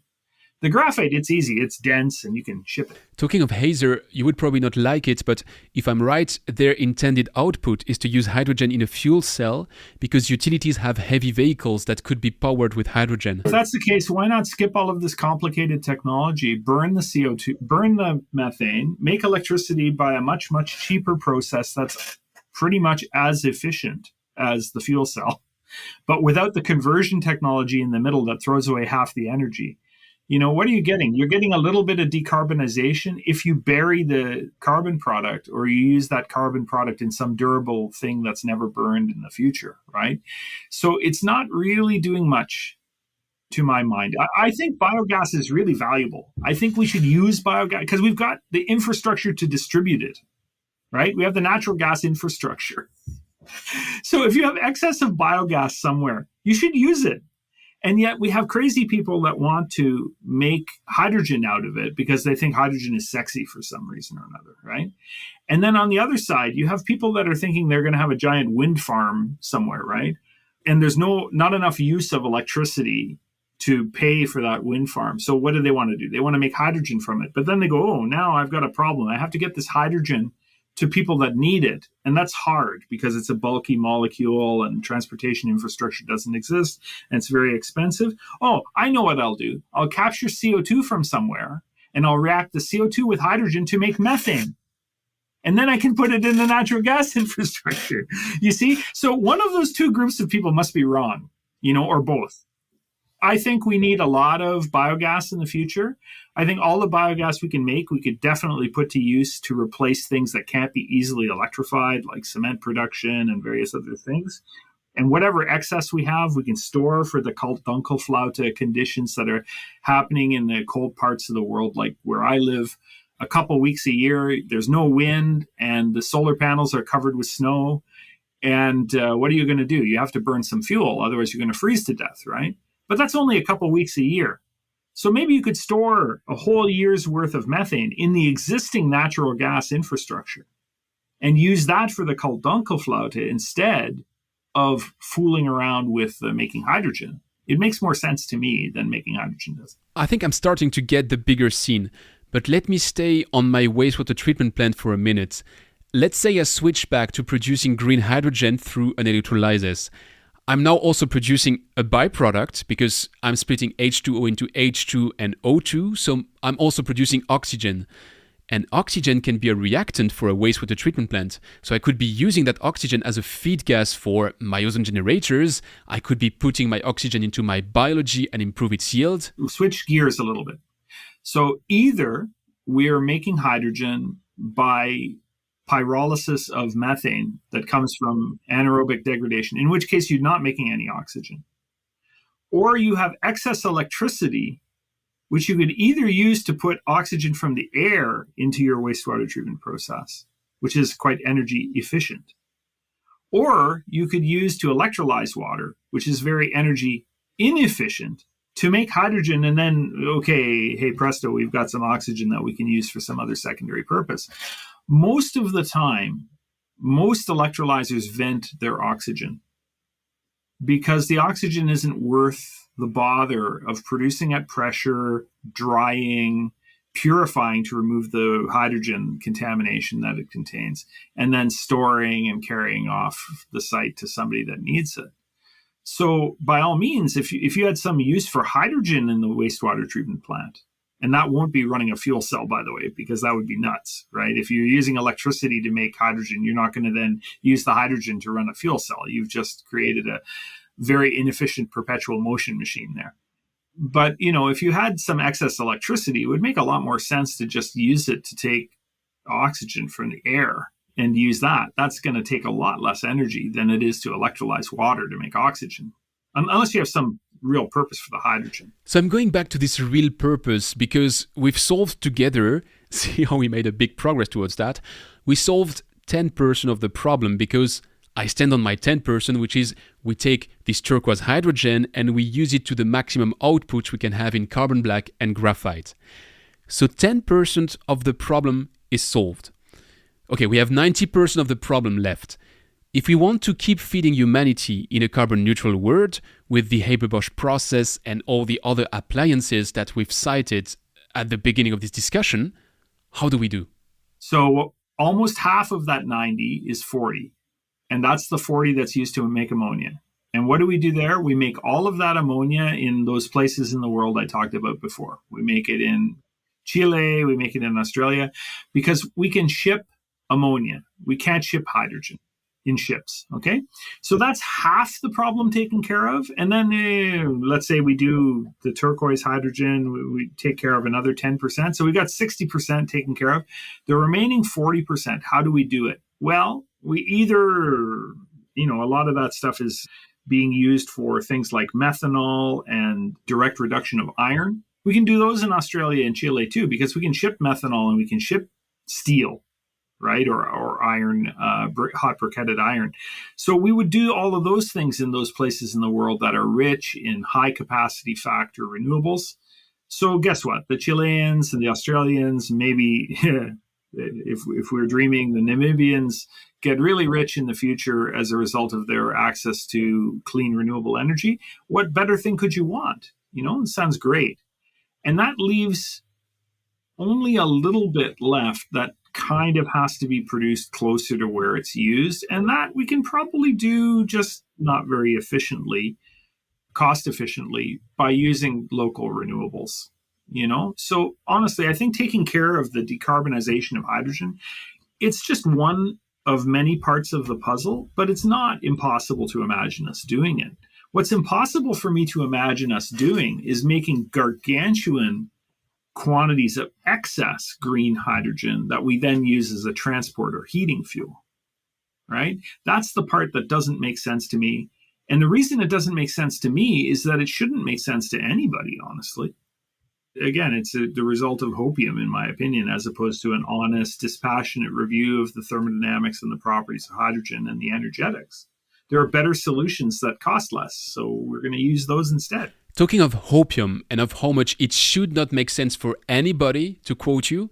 The graphite, it's easy. It's dense and you can ship it. Talking of Hazer, you would probably not like it, but if I'm right, their intended output is to use hydrogen in a fuel cell because utilities have heavy vehicles that could be powered with hydrogen. If that's the case, why not skip all of this complicated technology, burn the CO2, burn the methane, make electricity by a much, much cheaper process that's pretty much as efficient as the fuel cell, but without the conversion technology in the middle that throws away half the energy. What are you getting? You're getting a little bit of decarbonization if you bury the carbon product or you use that carbon product in some durable thing that's never burned in the future, right? So it's not really doing much to my mind. I think biogas is really valuable. I think we should use biogas because we've got the infrastructure to distribute it, right? We have the natural gas infrastructure. So if you have excess of biogas somewhere, you should use it. And yet we have crazy people that want to make hydrogen out of it because they think hydrogen is sexy for some reason or another, right? And then on the other side, you have people that are thinking they're going to have a giant wind farm somewhere, right? And there's not enough use of electricity to pay for that wind farm. So what do they want to do? They want to make hydrogen from it. But then they go, oh, now I've got a problem. I have to get this hydrogen to people that need it. And that's hard because it's a bulky molecule and transportation infrastructure doesn't exist and it's very expensive. Oh, I know what I'll do. I'll capture CO2 from somewhere and I'll react the CO2 with hydrogen to make methane. And then I can put it in the natural gas infrastructure. You see? So one of those two groups of people must be wrong, or both. I think we need a lot of biogas in the future. I think all the biogas we can make, we could definitely put to use to replace things that can't be easily electrified, like cement production and various other things. And whatever excess we have, we can store for the Dunkelflaute conditions that are happening in the cold parts of the world, like where I live. A couple weeks a year, there's no wind and the solar panels are covered with snow. And what are you going to do? You have to burn some fuel, otherwise you're going to freeze to death, right? But that's only a couple weeks a year. So maybe you could store a whole year's worth of methane in the existing natural gas infrastructure and use that for the Dunkelflaute instead of fooling around with making hydrogen. It makes more sense to me than making hydrogen does. I think I'm starting to get the bigger scene, but let me stay on my wastewater treatment plant for a minute. Let's say I switch back to producing green hydrogen through an electrolysis. I'm now also producing a byproduct because I'm splitting H2O into H2 and O2, so I'm also producing oxygen. And oxygen can be a reactant for a wastewater treatment plant. So I could be using that oxygen as a feed gas for my ozone generators. I could be putting my oxygen into my biology and improve its yield. We'll switch gears a little bit. So either we're making hydrogen by pyrolysis of methane that comes from anaerobic degradation, in which case you're not making any oxygen. Or you have excess electricity, which you could either use to put oxygen from the air into your wastewater treatment process, which is quite energy efficient. Or you could use to electrolyze water, which is very energy inefficient, to make hydrogen. And then, okay, hey, presto, we've got some oxygen that we can use for some other secondary purpose. Most of the time, most electrolyzers vent their oxygen because the oxygen isn't worth the bother of producing at pressure, drying, purifying to remove the hydrogen contamination that it contains, and then storing and carrying off the site to somebody that needs it. So by all means, if you had some use for hydrogen in the wastewater treatment plant, and that won't be running a fuel cell, by the way, because that would be nuts, right? If you're using electricity to make hydrogen, you're not going to then use the hydrogen to run a fuel cell. You've just created a very inefficient perpetual motion machine there. But, if you had some excess electricity, it would make a lot more sense to just use it to take oxygen from the air and use that. That's going to take a lot less energy than it is to electrolyze water to make oxygen, unless you have some real purpose for the hydrogen. So I'm going back to this real purpose because we've solved together, see how we made a big progress towards that, we solved 10% of the problem because I stand on my 10%, which is we take this turquoise hydrogen and we use it to the maximum output we can have in carbon black and graphite. So 10% of the problem is solved. Okay, we have 90% of the problem left. If we want to keep feeding humanity in a carbon neutral world with the Haber-Bosch process and all the other appliances that we've cited at the beginning of this discussion, how do we do? So almost half of that 90 is 40. And that's the 40 that's used to make ammonia. And what do we do there? We make all of that ammonia in those places in the world I talked about before. We make it in Chile, we make it in Australia, because we can ship ammonia. We can't ship hydrogen in ships, okay? So that's half the problem taken care of. And then let's say we do the turquoise hydrogen, we take care of another 10%. So we got 60% taken care of. The remaining 40%, how do we do it? Well, we either, a lot of that stuff is being used for things like methanol and direct reduction of iron. We can do those in Australia and Chile too, because we can ship methanol and we can ship steel, right? Or iron, hot briquetted iron. So we would do all of those things in those places in the world that are rich in high capacity factor renewables. So guess what? The Chileans and the Australians, maybe if we're dreaming, the Namibians get really rich in the future as a result of their access to clean renewable energy. What better thing could you want? It sounds great. And that leaves only a little bit left that kind of has to be produced closer to where it's used. And that we can probably do, just not very efficiently, cost efficiently, by using local renewables. So honestly, I think taking care of the decarbonization of hydrogen, it's just one of many parts of the puzzle, but it's not impossible to imagine us doing it. What's impossible for me to imagine us doing is making gargantuan quantities of excess green hydrogen that we then use as a transport or heating fuel, right? That's the part that doesn't make sense to me. And the reason it doesn't make sense to me is that it shouldn't make sense to anybody, honestly. Again, it's the result of hopium, in my opinion, as opposed to an honest, dispassionate review of the thermodynamics and the properties of hydrogen and the energetics. There are better solutions that cost less, so we're going to use those instead. Talking of hopium and of how much it should not make sense for anybody, to quote you,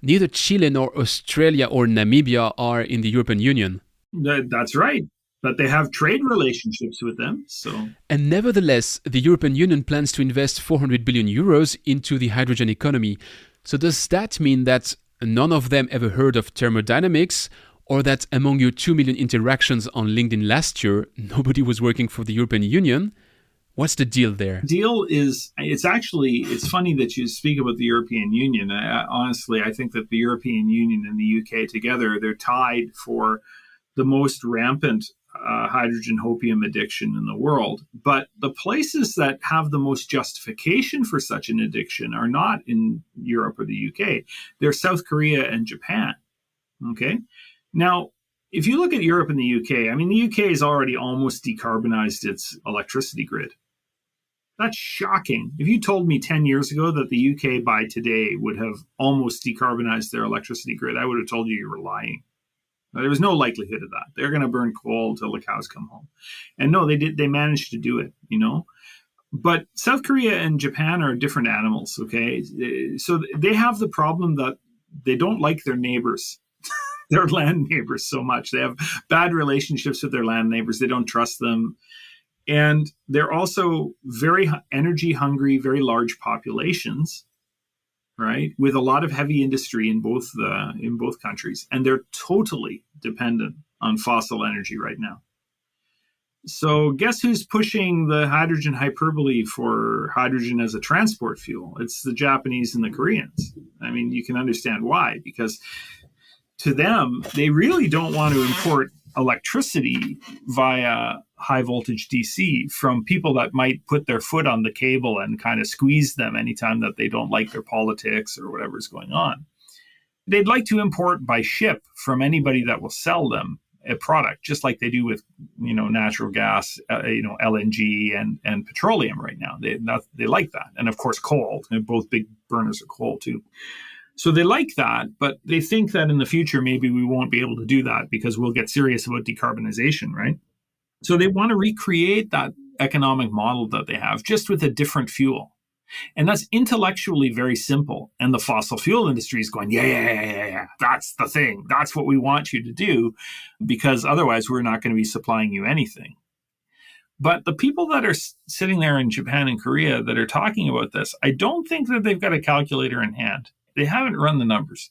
neither Chile nor Australia or Namibia are in the European Union. That's right. But they have trade relationships with them. And nevertheless, the European Union plans to invest 400 billion euros into the hydrogen economy. So does that mean that none of them ever heard of thermodynamics, or that among your 2 million interactions on LinkedIn last year, nobody was working for the European Union? What's the deal there? Deal is, it's funny that you speak about the European Union. Honestly, I think that the European Union and the UK together, they're tied for the most rampant hydrogen hopium addiction in the world. But the places that have the most justification for such an addiction are not in Europe or the UK. They're South Korea and Japan. Okay. Now, if you look at Europe and the UK, the UK has already almost decarbonized its electricity grid. That's shocking. If you told me 10 years ago that the UK by today would have almost decarbonized their electricity grid, I would have told you were lying. There was no likelihood of that. They're going to burn coal until the cows come home. And no, they did. They managed to do it, But South Korea and Japan are different animals, okay? So they have the problem that they don't like their neighbors, their land neighbors so much. They have bad relationships with their land neighbors. They don't trust them. And they're also very energy hungry, very large populations, right? With a lot of heavy industry in both countries, and they're totally dependent on fossil energy right now. So guess who's pushing the hydrogen hyperbole for hydrogen as a transport fuel? It's the Japanese and the Koreans. You can understand why, because to them, they really don't want to import electricity via high voltage DC from people that might put their foot on the cable and kind of squeeze them anytime that they don't like their politics or whatever's going on. They'd like to import by ship from anybody that will sell them a product, just like they do with, natural gas, LNG and petroleum right now. They like that. And of course, coal. Both big burners of coal too. So they like that, but they think that in the future, maybe we won't be able to do that because we'll get serious about decarbonization, right? So they want to recreate that economic model that they have, just with a different fuel. And that's intellectually very simple. And the fossil fuel industry is going, yeah. That's the thing. That's what we want you to do, because otherwise we're not going to be supplying you anything. But the people that are sitting there in Japan and Korea that are talking about this, I don't think that they've got a calculator in hand. They haven't run the numbers.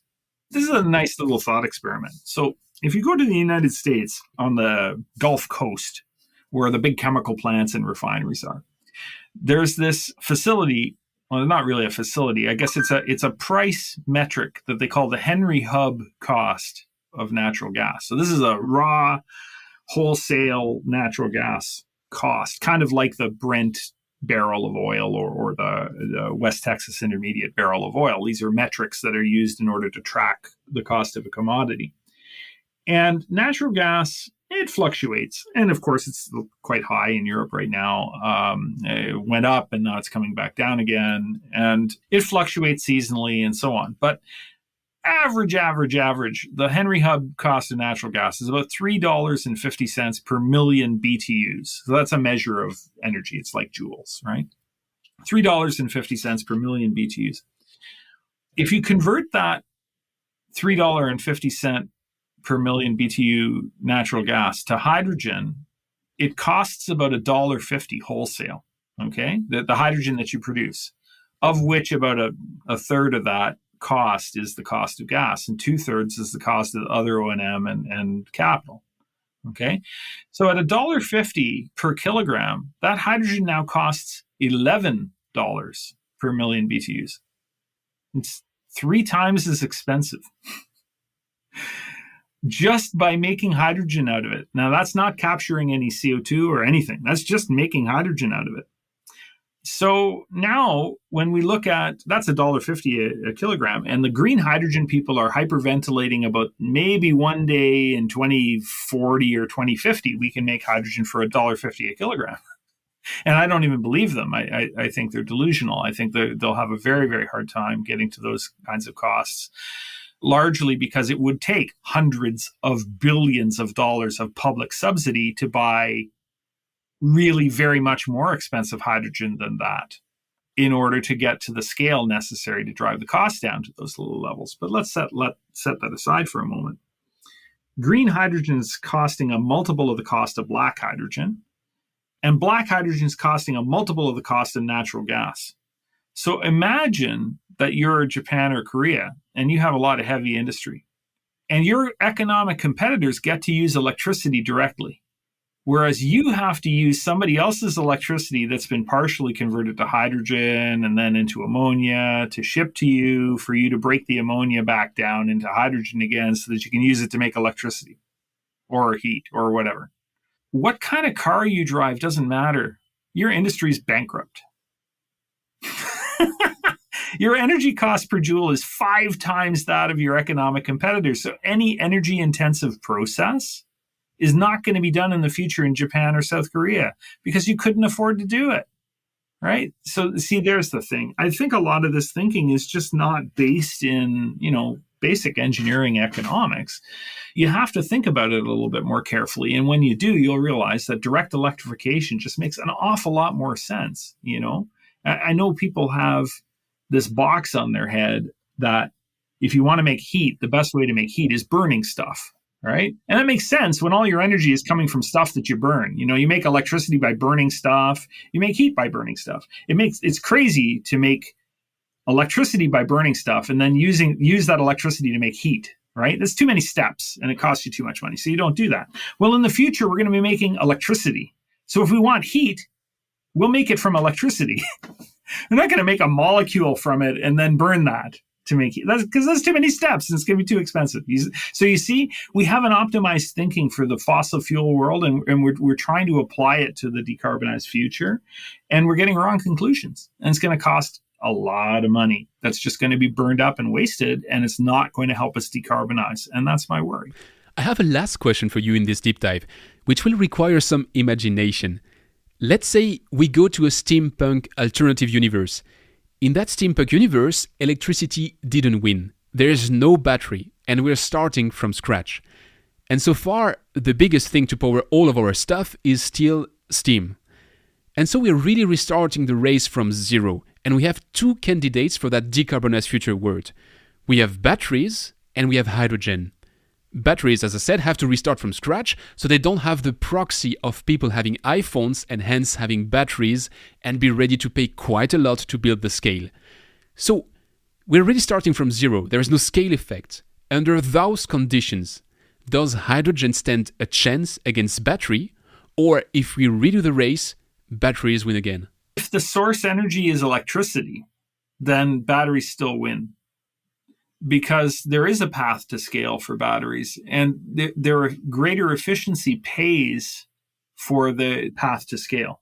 This is a nice little thought experiment. So if you go to the United States on the Gulf Coast, where the big chemical plants and refineries are, there's this facility. Well, not really a facility. I guess it's a price metric that they call the Henry Hub cost of natural gas. So this is a raw wholesale natural gas cost, kind of like the Brent barrel of oil or the West Texas Intermediate barrel of oil. These are metrics that are used in order to track the cost of a commodity. And natural gas, it fluctuates. And of course, it's quite high in Europe right now. It went up and now it's coming back down again. And it fluctuates seasonally and so on. But average, the Henry Hub cost of natural gas is about $3.50 per million BTUs. So that's a measure of energy. It's like joules, right? $3.50 per million BTUs. If you convert that $3.50 per million BTU natural gas to hydrogen, it costs about $1.50 wholesale, okay? The hydrogen that you produce, of which about a third of that cost is the cost of gas, and 2/3 is the cost of other O&M and capital, okay? So at $1.50 per kilogram, that hydrogen now costs $11 per million BTUs. It's 3 times as expensive. Just by making hydrogen out of it. Now, that's not capturing any CO2 or anything. That's just making hydrogen out of it. So now when we look at, that's $1.50 a kilogram, and the green hydrogen people are hyperventilating about maybe one day in 2040 or 2050, we can make hydrogen for $1.50 a kilogram. And I don't even believe them. I think they're delusional. I think they'll have a very, very hard time getting to those kinds of costs, largely because it would take hundreds of billions of dollars of public subsidy to buy really very much more expensive hydrogen than that in order to get to the scale necessary to drive the cost down to those low levels. But let's set that aside for a moment. Green hydrogen is costing a multiple of the cost of black hydrogen, and black hydrogen is costing a multiple of the cost of natural gas. So imagine that you're Japan or Korea and you have a lot of heavy industry, and your economic competitors get to use electricity directly, whereas you have to use somebody else's electricity that's been partially converted to hydrogen and then into ammonia to ship to you for you to break the ammonia back down into hydrogen again so that you can use it to make electricity or heat or whatever. What kind of car you drive doesn't matter. Your industry's bankrupt. Your energy cost per joule is 5 times that of your economic competitors. So any energy intensive process is not going to be done in the future in Japan or South Korea because you couldn't afford to do it, right? So see, there's the thing. I think a lot of this thinking is just not based in, basic engineering economics. You have to think about it a little bit more carefully. And when you do, you'll realize that direct electrification just makes an awful lot more sense. I know people have this box on their head that if you want to make heat, the best way to make heat is burning stuff. Right? And that makes sense when all your energy is coming from stuff that you burn. You make electricity by burning stuff. You make heat by burning stuff. It's crazy to make electricity by burning stuff and then use that electricity to make heat, right? There's too many steps and it costs you too much money. So you don't do that. Well, in the future, we're going to be making electricity. So if we want heat, we'll make it from electricity. We're not going to make a molecule from it and then burn that to make it. That's because there's too many steps and it's going to be too expensive. So you see, we have an optimized thinking for the fossil fuel world, and we're trying to apply it to the decarbonized future, and we're getting wrong conclusions. And it's going to cost a lot of money that's just going to be burned up and wasted, and it's not going to help us decarbonize. And that's my worry. I have a last question for you in this deep dive, which will require some imagination. Let's say we go to a steampunk alternative universe. In that steampunk universe, electricity didn't win. There's no battery, and we're starting from scratch. And so far, the biggest thing to power all of our stuff is still steam. And so we're really restarting the race from zero, and we have two candidates for that decarbonized future world. We have batteries, and we have hydrogen. Batteries, as I said, have to restart from scratch, so they don't have the proxy of people having iPhones and hence having batteries and be ready to pay quite a lot to build the scale. So we're really starting from zero. There is no scale effect. Under those conditions, does hydrogen stand a chance against battery? Or if we redo the race, batteries win again? If the source energy is electricity, then batteries still win. Because there is a path to scale for batteries, and their greater efficiency pays for the path to scale.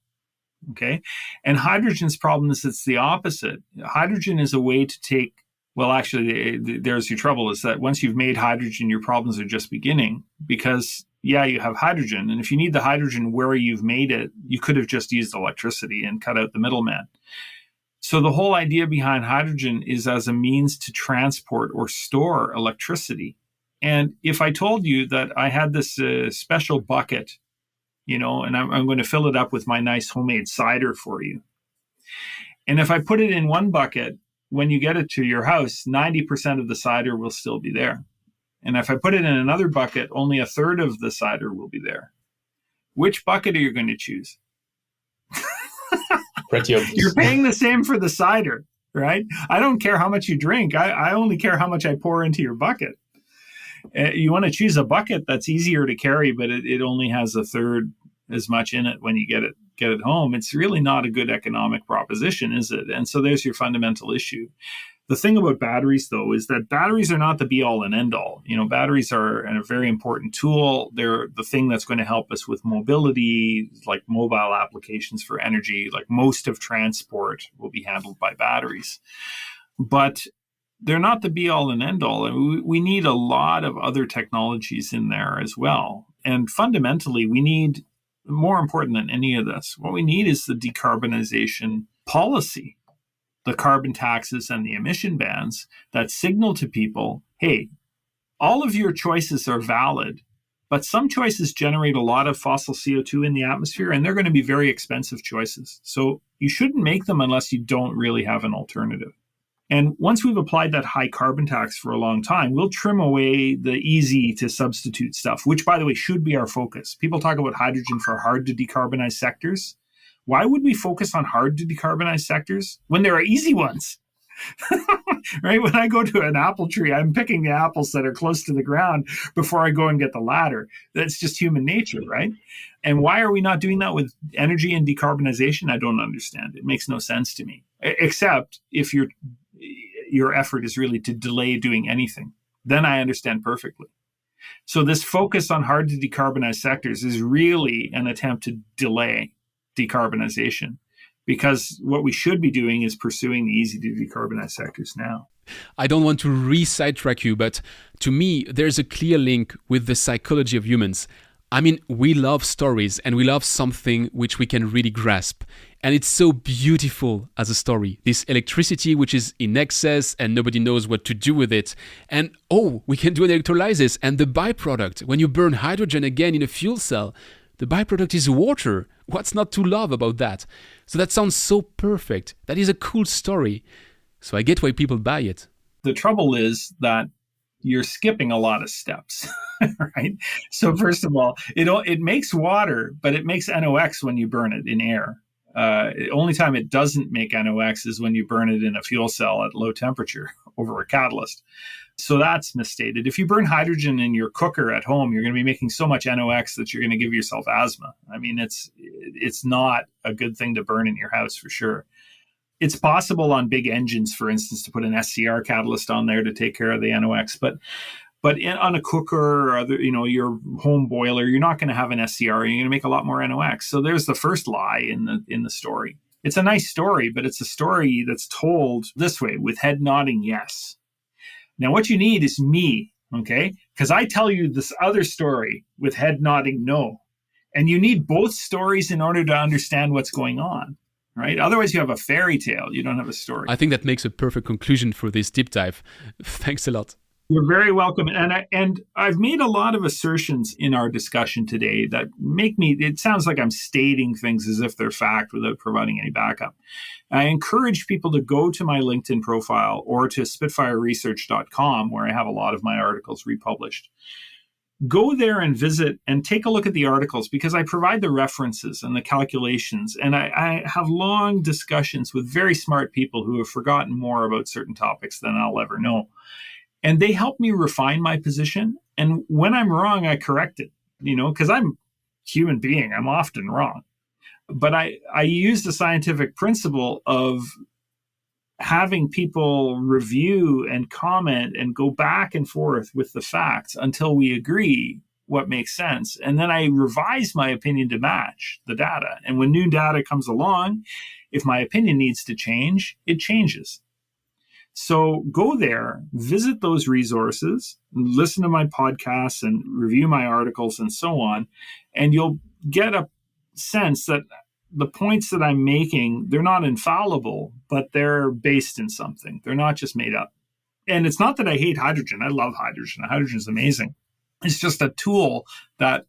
Okay. And hydrogen's problem is it's the opposite. Hydrogen is a way to take, well, actually, there's your trouble is that once you've made hydrogen, your problems are just beginning because, yeah, you have hydrogen. And if you need the hydrogen where you've made it, you could have just used electricity and cut out the middleman. So the whole idea behind hydrogen is as a means to transport or store electricity. And if I told you that I had this special bucket, and I'm going to fill it up with my nice homemade cider for you. And if I put it in one bucket, when you get it to your house, 90% of the cider will still be there. And if I put it in another bucket, only a third of the cider will be there. Which bucket are you going to choose? Pretty obvious. You're paying the same for the cider, right? I don't care how much you drink. I only care how much I pour into your bucket. You want to choose a bucket that's easier to carry, but it only has a third as much in it when you get it home. It's really not a good economic proposition, is it? And so there's your fundamental issue. The thing about batteries, though, is that batteries are not the be-all and end-all. Batteries are a very important tool. They're the thing that's going to help us with mobility, like mobile applications for energy. Like most of transport will be handled by batteries. But they're not the be-all and end-all. We need a lot of other technologies in there as well. And fundamentally, we need, more important than any of this, what we need is the decarbonization policy. The carbon taxes and the emission bans that signal to people, hey, all of your choices are valid, but some choices generate a lot of fossil CO2 in the atmosphere, and they're going to be very expensive choices. So you shouldn't make them unless you don't really have an alternative. And once we've applied that high carbon tax for a long time, we'll trim away the easy to substitute stuff, which, by the way, should be our focus. People talk about hydrogen for hard to decarbonize sectors. Why would we focus on hard to decarbonize sectors when there are easy ones? Right? When I go to an apple tree, I'm picking the apples that are close to the ground before I go and get the ladder. That's just human nature, right? And why are we not doing that with energy and decarbonization? I don't understand. It makes no sense to me, except if your effort is really to delay doing anything. Then I understand perfectly. So this focus on hard to decarbonize sectors is really an attempt to delay decarbonization, because what we should be doing is pursuing the easy to decarbonize sectors now. I don't want to re-sidetrack you, but to me, there's a clear link with the psychology of humans. I mean, we love stories and we love something which we can really grasp. And it's so beautiful as a story. This electricity which is in excess and nobody knows what to do with it. And we can do an electrolysis. And the byproduct, when you burn hydrogen again in a fuel cell, the byproduct is water. What's not to love about that? So that sounds so perfect. That is a cool story. So I get why people buy it. The trouble is that you're skipping a lot of steps, right? So first of all, it makes water, but it makes NOx when you burn it in air. The only time it doesn't make NOx is when you burn it in a fuel cell at low temperature over a catalyst. So that's misstated. If you burn hydrogen in your cooker at home, you're going to be making so much NOx that you're going to give yourself asthma. I mean, it's not a good thing to burn in your house for sure. It's possible on big engines, for instance, to put an SCR catalyst on there to take care of the NOx, but on a cooker or other, your home boiler, you're not going to have an SCR. You're going to make a lot more NOx. So there's the first lie in the story. It's a nice story, but it's a story that's told this way with head nodding yes. Now, what you need is me, okay? Because I tell you this other story with head nodding no. And you need both stories in order to understand what's going on. right? Otherwise, you have a fairy tale. You don't have a story. I think that makes a perfect conclusion for this deep dive. Thanks a lot. You're very welcome. And I've made a lot of assertions in our discussion today that make me, it sounds like I'm stating things as if they're fact without providing any backup. I encourage people to go to my LinkedIn profile or to spitfireresearch.com, where I have a lot of my articles republished. Go there and visit and take a look at the articles, because I provide the references and the calculations. And I have long discussions with very smart people who have forgotten more about certain topics than I'll ever know. And they help me refine my position. And when I'm wrong, I correct it, because I'm a human being. I'm often wrong. But I use the scientific principle of having people review and comment and go back and forth with the facts until we agree what makes sense. And then I revise my opinion to match the data. And when new data comes along, if my opinion needs to change, it changes. So go there, visit those resources, listen to my podcasts and review my articles and so on, and you'll get a sense that the points that I'm making, they're not infallible, but they're based in something. They're not just made up. And it's not that I hate hydrogen. I love hydrogen. Hydrogen is amazing. It's just a tool that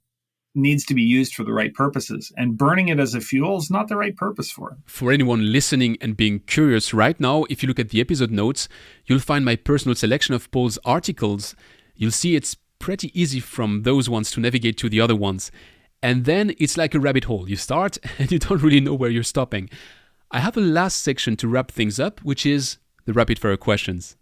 needs to be used for the right purposes. And burning it as a fuel is not the right purpose for it. For anyone listening and being curious right now, if you look at the episode notes, you'll find my personal selection of Paul's articles. You'll see it's pretty easy from those ones to navigate to the other ones. And then it's like a rabbit hole. You start and you don't really know where you're stopping. I have a last section to wrap things up, which is the rapid fire questions.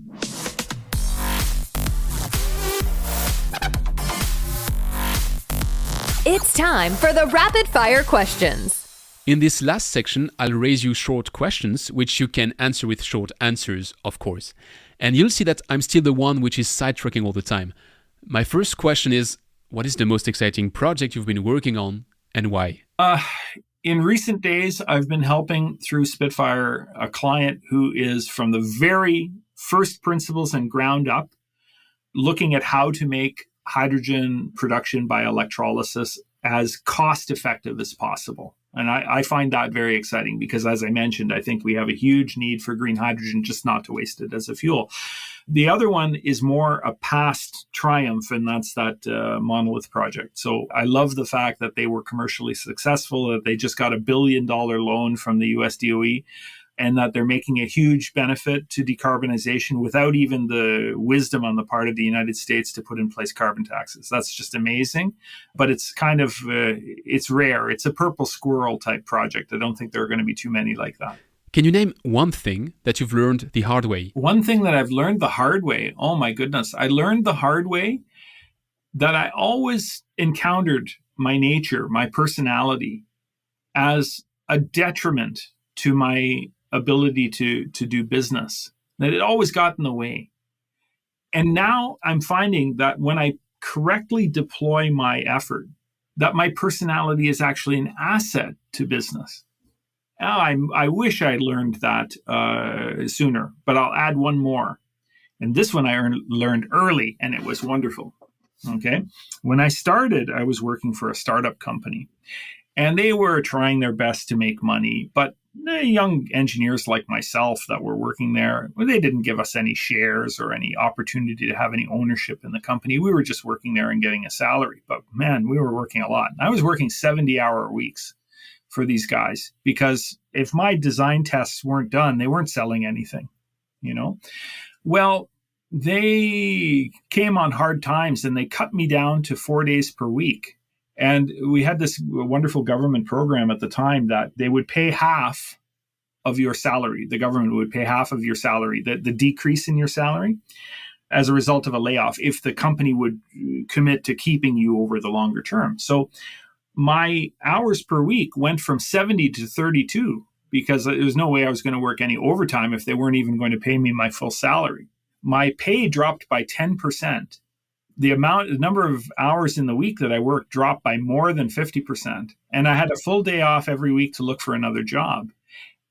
It's time for the rapid fire questions. In this last section, I'll raise you short questions, which you can answer with short answers, of course. And you'll see that I'm still the one which is sidetracking all the time. My first question is, what is the most exciting project you've been working on and why? In recent days, I've been helping through Spitfire a client who is from the very first principles and ground up, looking at how to make hydrogen production by electrolysis as cost effective as possible. And I find that very exciting because, as I mentioned, I think we have a huge need for green hydrogen, just not to waste it as a fuel. The other one is more a past triumph, and that's that Monolith project. So I love the fact that they were commercially successful, that they just got $1 billion loan from the US DOE, and that they're making a huge benefit to decarbonization without even the wisdom on the part of the United States to put in place carbon taxes. That's just amazing. But it's kind of, it's rare. It's a purple squirrel type project. I don't think there are going to be too many like that. Can you name one thing that you've learned the hard way? One thing that I've learned the hard way? Oh my goodness. I learned the hard way that I always encountered my nature, my personality, as a detriment to my ability to do business, that it always got in the way. And now I'm finding that when I correctly deploy my effort, that my personality is actually an asset to business. Now, I wish I learned that sooner, but I'll add one more. And this one I learned early, and it was wonderful. Okay. When I started, I was working for a startup company, and they were trying their best to make money, but the young engineers like myself that were working there, well, they didn't give us any shares or any opportunity to have any ownership in the company. We were just working there and getting a salary. But man, we were working a lot. I was working 70-hour weeks for these guys because if my design tests weren't done, they weren't selling anything, Well, they came on hard times and they cut me down to 4 days per week. And we had this wonderful government program at the time that they would pay half of your salary. The government would pay half of your salary, the decrease in your salary as a result of a layoff, if the company would commit to keeping you over the longer term. So my hours per week went from 70 to 32 because there was no way I was going to work any overtime if they weren't even going to pay me my full salary. My pay dropped by 10%. The number of hours in the week that I worked dropped by more than 50%. And I had a full day off every week to look for another job.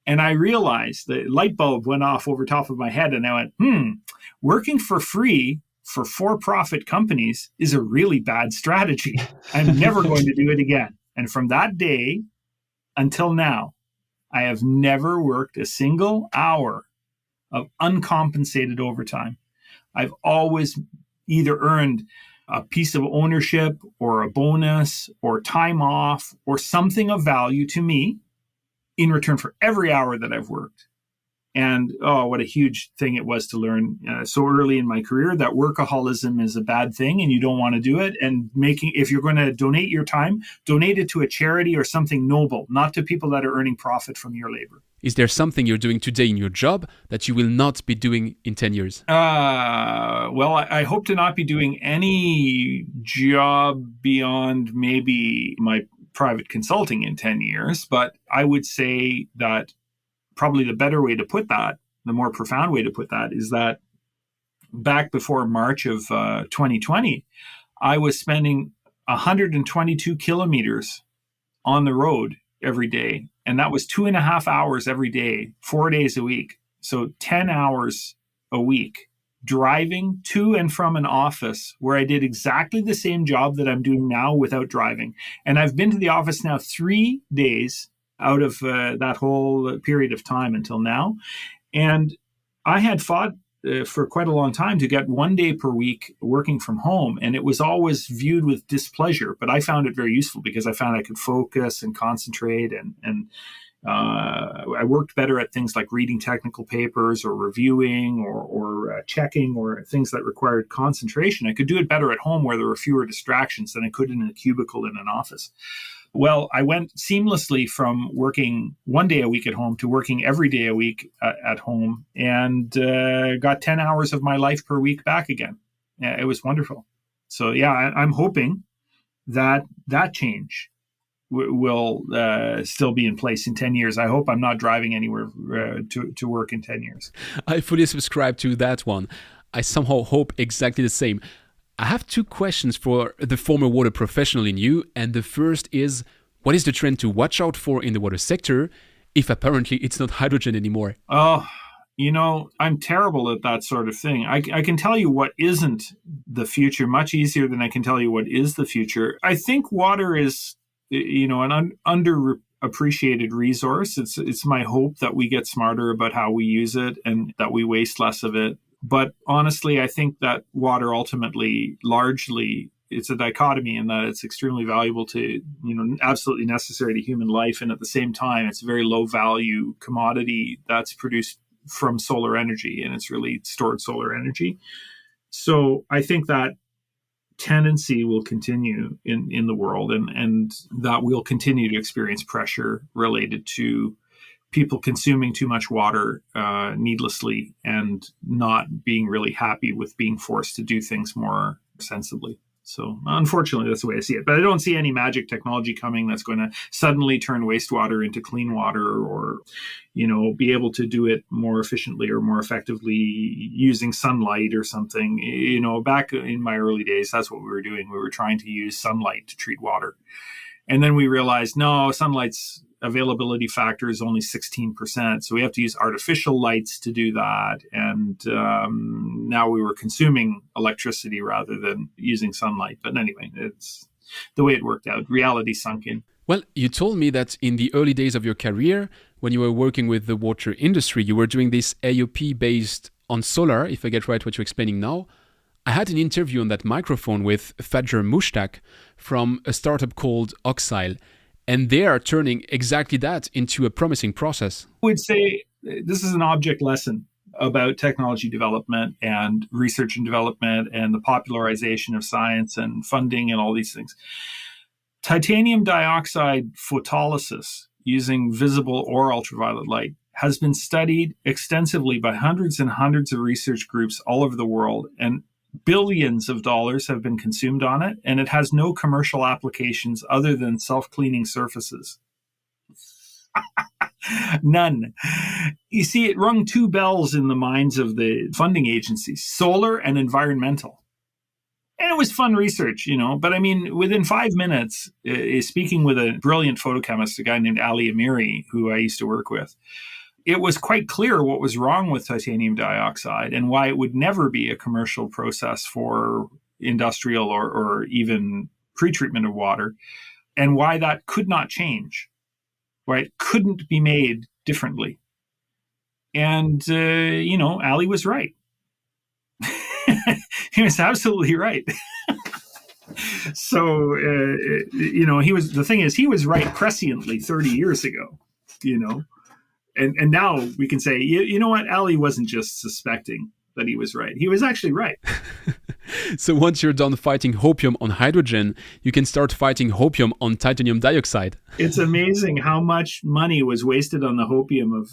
And I realized the light bulb went off over top of my head. And I went, working for free for for-profit companies is a really bad strategy. I'm never going to do it again. And from that day until now, I have never worked a single hour of uncompensated overtime. I've always either earned a piece of ownership or a bonus or time off or something of value to me in return for every hour that I've worked. And what a huge thing it was to learn so early in my career that workaholism is a bad thing and you don't want to do it. And if you're going to donate your time, donate it to a charity or something noble, not to people that are earning profit from your labor. Is there something you're doing today in your job that you will not be doing in 10 years? Well, I hope to not be doing any job beyond maybe my private consulting in 10 years. But I would say that probably the better way to put that, the more profound way to put that, is that back before March of 2020, I was spending 122 kilometers on the road every day. And that was 2.5 hours every day, 4 days a week. So 10 hours a week driving to and from an office where I did exactly the same job that I'm doing now without driving. And I've been to the office now 3 days out of that whole period of time until now. And I had fought for quite a long time to get 1 day per week working from home. And it was always viewed with displeasure, but I found it very useful because I found I could focus and concentrate and I worked better at things like reading technical papers or reviewing or checking or things that required concentration. I could do it better at home where there were fewer distractions than I could in a cubicle in an office. Well, I went seamlessly from working 1 day a week at home to working every day a week at home and got 10 hours of my life per week back again. It was wonderful. So, yeah, I'm hoping that change will still be in place in 10 years. I hope I'm not driving anywhere to work in 10 years. I fully subscribe to that one. I somehow hope exactly the same. I have two questions for the former water professional in you. And the first is, what is the trend to watch out for in the water sector if apparently it's not hydrogen anymore? Oh, I'm terrible at that sort of thing. I can tell you what isn't the future much easier than I can tell you what is the future. I think water is, an underappreciated resource. It's my hope that we get smarter about how we use it and that we waste less of it. But honestly, I think that water ultimately, largely, it's a dichotomy in that it's extremely valuable to, absolutely necessary to human life. And at the same time, it's a very low value commodity that's produced from solar energy, and it's really stored solar energy. So I think that tendency will continue in the world and that we'll continue to experience pressure related to people consuming too much water needlessly and not being really happy with being forced to do things more sensibly. So unfortunately, that's the way I see it. But I don't see any magic technology coming that's going to suddenly turn wastewater into clean water or, be able to do it more efficiently or more effectively using sunlight or something. Back in my early days, that's what we were doing. We were trying to use sunlight to treat water. And then we realized, no, sunlight's availability factor is only 16%. So we have to use artificial lights to do that. And now we were consuming electricity rather than using sunlight. But anyway, it's the way it worked out. Reality sunk in. Well, you told me that in the early days of your career, when you were working with the water industry, you were doing this AOP based on solar, if I get right what you're explaining now. I had an interview on that microphone with Fajr Mushtaq from a startup called Oxyle. And they are turning exactly that into a promising process. I would say this is an object lesson about technology development and research and development and the popularization of science and funding and all these things. Titanium dioxide photolysis using visible or ultraviolet light has been studied extensively by hundreds and hundreds of research groups all over the world, and billions of dollars have been consumed on it, and it has no commercial applications other than self-cleaning surfaces. None. You see, it rung two bells in the minds of the funding agencies, solar and environmental. And it was fun research, but I mean, within 5 minutes, speaking with a brilliant photochemist, a guy named Ali Amiri, who I used to work with, it was quite clear what was wrong with titanium dioxide and why it would never be a commercial process for industrial or even pretreatment of water, and why that could not change right, couldn't be made differently. And, Ali was right. He was absolutely right. So, he was right presciently 30 years ago, and now we can say, you know what, Ali wasn't just suspecting that he was right. He was actually right. So once you're done fighting hopium on hydrogen, you can start fighting hopium on titanium dioxide. It's amazing how much money was wasted on the hopium of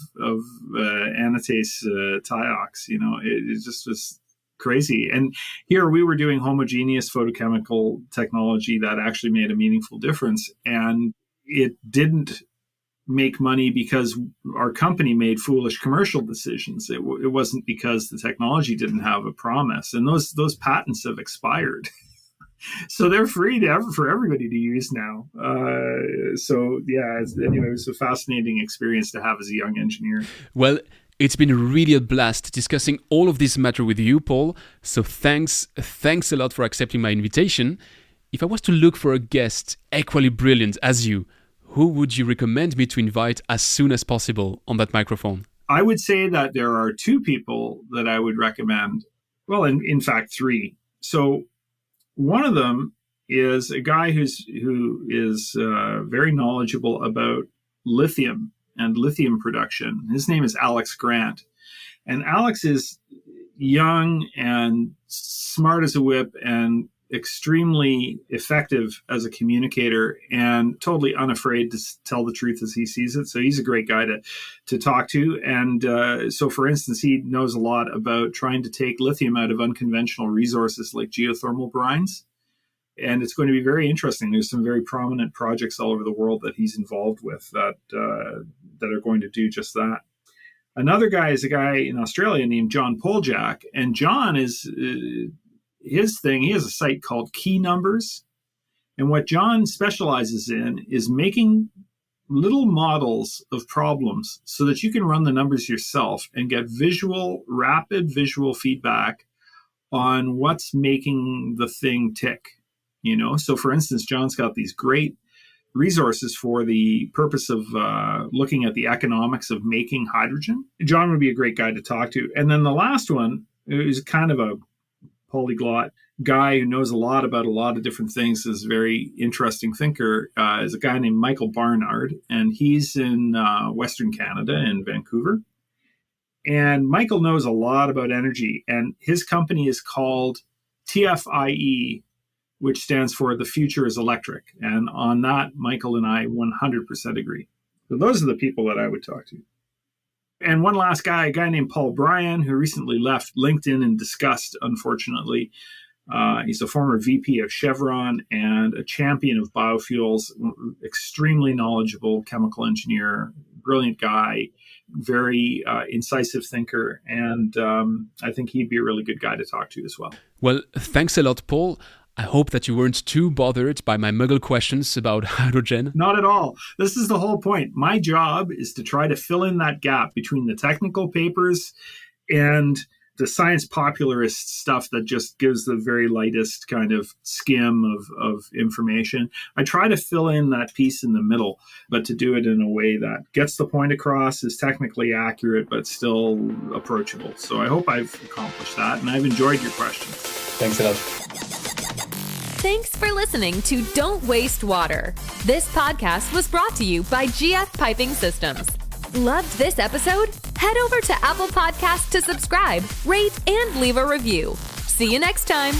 anatase tiox. It just was crazy. And here we were doing homogeneous photochemical technology that actually made a meaningful difference. And it didn't make money because our company made foolish commercial decisions. It wasn't because the technology didn't have a promise. And those patents have expired. So they're free for everybody to use now. It was a fascinating experience to have as a young engineer. Well, it's been really a blast discussing all of this matter with you, Paul. So thanks a lot for accepting my invitation. If I was to look for a guest equally brilliant as you, who would you recommend me to invite as soon as possible on that microphone? I would say that there are two people that I would recommend. Well, in fact, three. So one of them is a guy who is very knowledgeable about lithium and lithium production. His name is Alex Grant. And Alex is young and smart as a whip and extremely effective as a communicator and totally unafraid to tell the truth as he sees it. So he's a great guy to talk to. And so, for instance, he knows a lot about trying to take lithium out of unconventional resources like geothermal brines. And it's going to be very interesting. There's some very prominent projects all over the world that he's involved with that are going to do just that. Another guy is a guy in Australia named John Poljak. And John is... his thing, he has a site called Key Numbers. And what John specializes in is making little models of problems so that you can run the numbers yourself and get rapid visual feedback on what's making the thing tick. So for instance, John's got these great resources for the purpose of looking at the economics of making hydrogen. John would be a great guy to talk to. And then the last one is kind of a polyglot guy who knows a lot about a lot of different things, is a very interesting thinker, is a guy named Michael Barnard, and he's in Western Canada in Vancouver. And Michael knows a lot about energy, and his company is called TFIE, which stands for The Future is Electric. And on that, Michael and I 100% agree. So those are the people that I would talk to. And one last guy, a guy named Paul Bryan, who recently left LinkedIn in disgust, unfortunately. He's a former VP of Chevron and a champion of biofuels, extremely knowledgeable chemical engineer, brilliant guy, very incisive thinker. And I think he'd be a really good guy to talk to as well. Well, thanks a lot, Paul. I hope that you weren't too bothered by my muggle questions about hydrogen. Not at all. This is the whole point. My job is to try to fill in that gap between the technical papers and the science popularist stuff that just gives the very lightest kind of skim of information. I try to fill in that piece in the middle, but to do it in a way that gets the point across, is technically accurate, but still approachable. So I hope I've accomplished that, and I've enjoyed your questions. Thanks a lot. Thanks for listening to Don't Waste Water. This podcast was brought to you by GF Piping Systems. Loved this episode? Head over to Apple Podcasts to subscribe, rate, and leave a review. See you next time.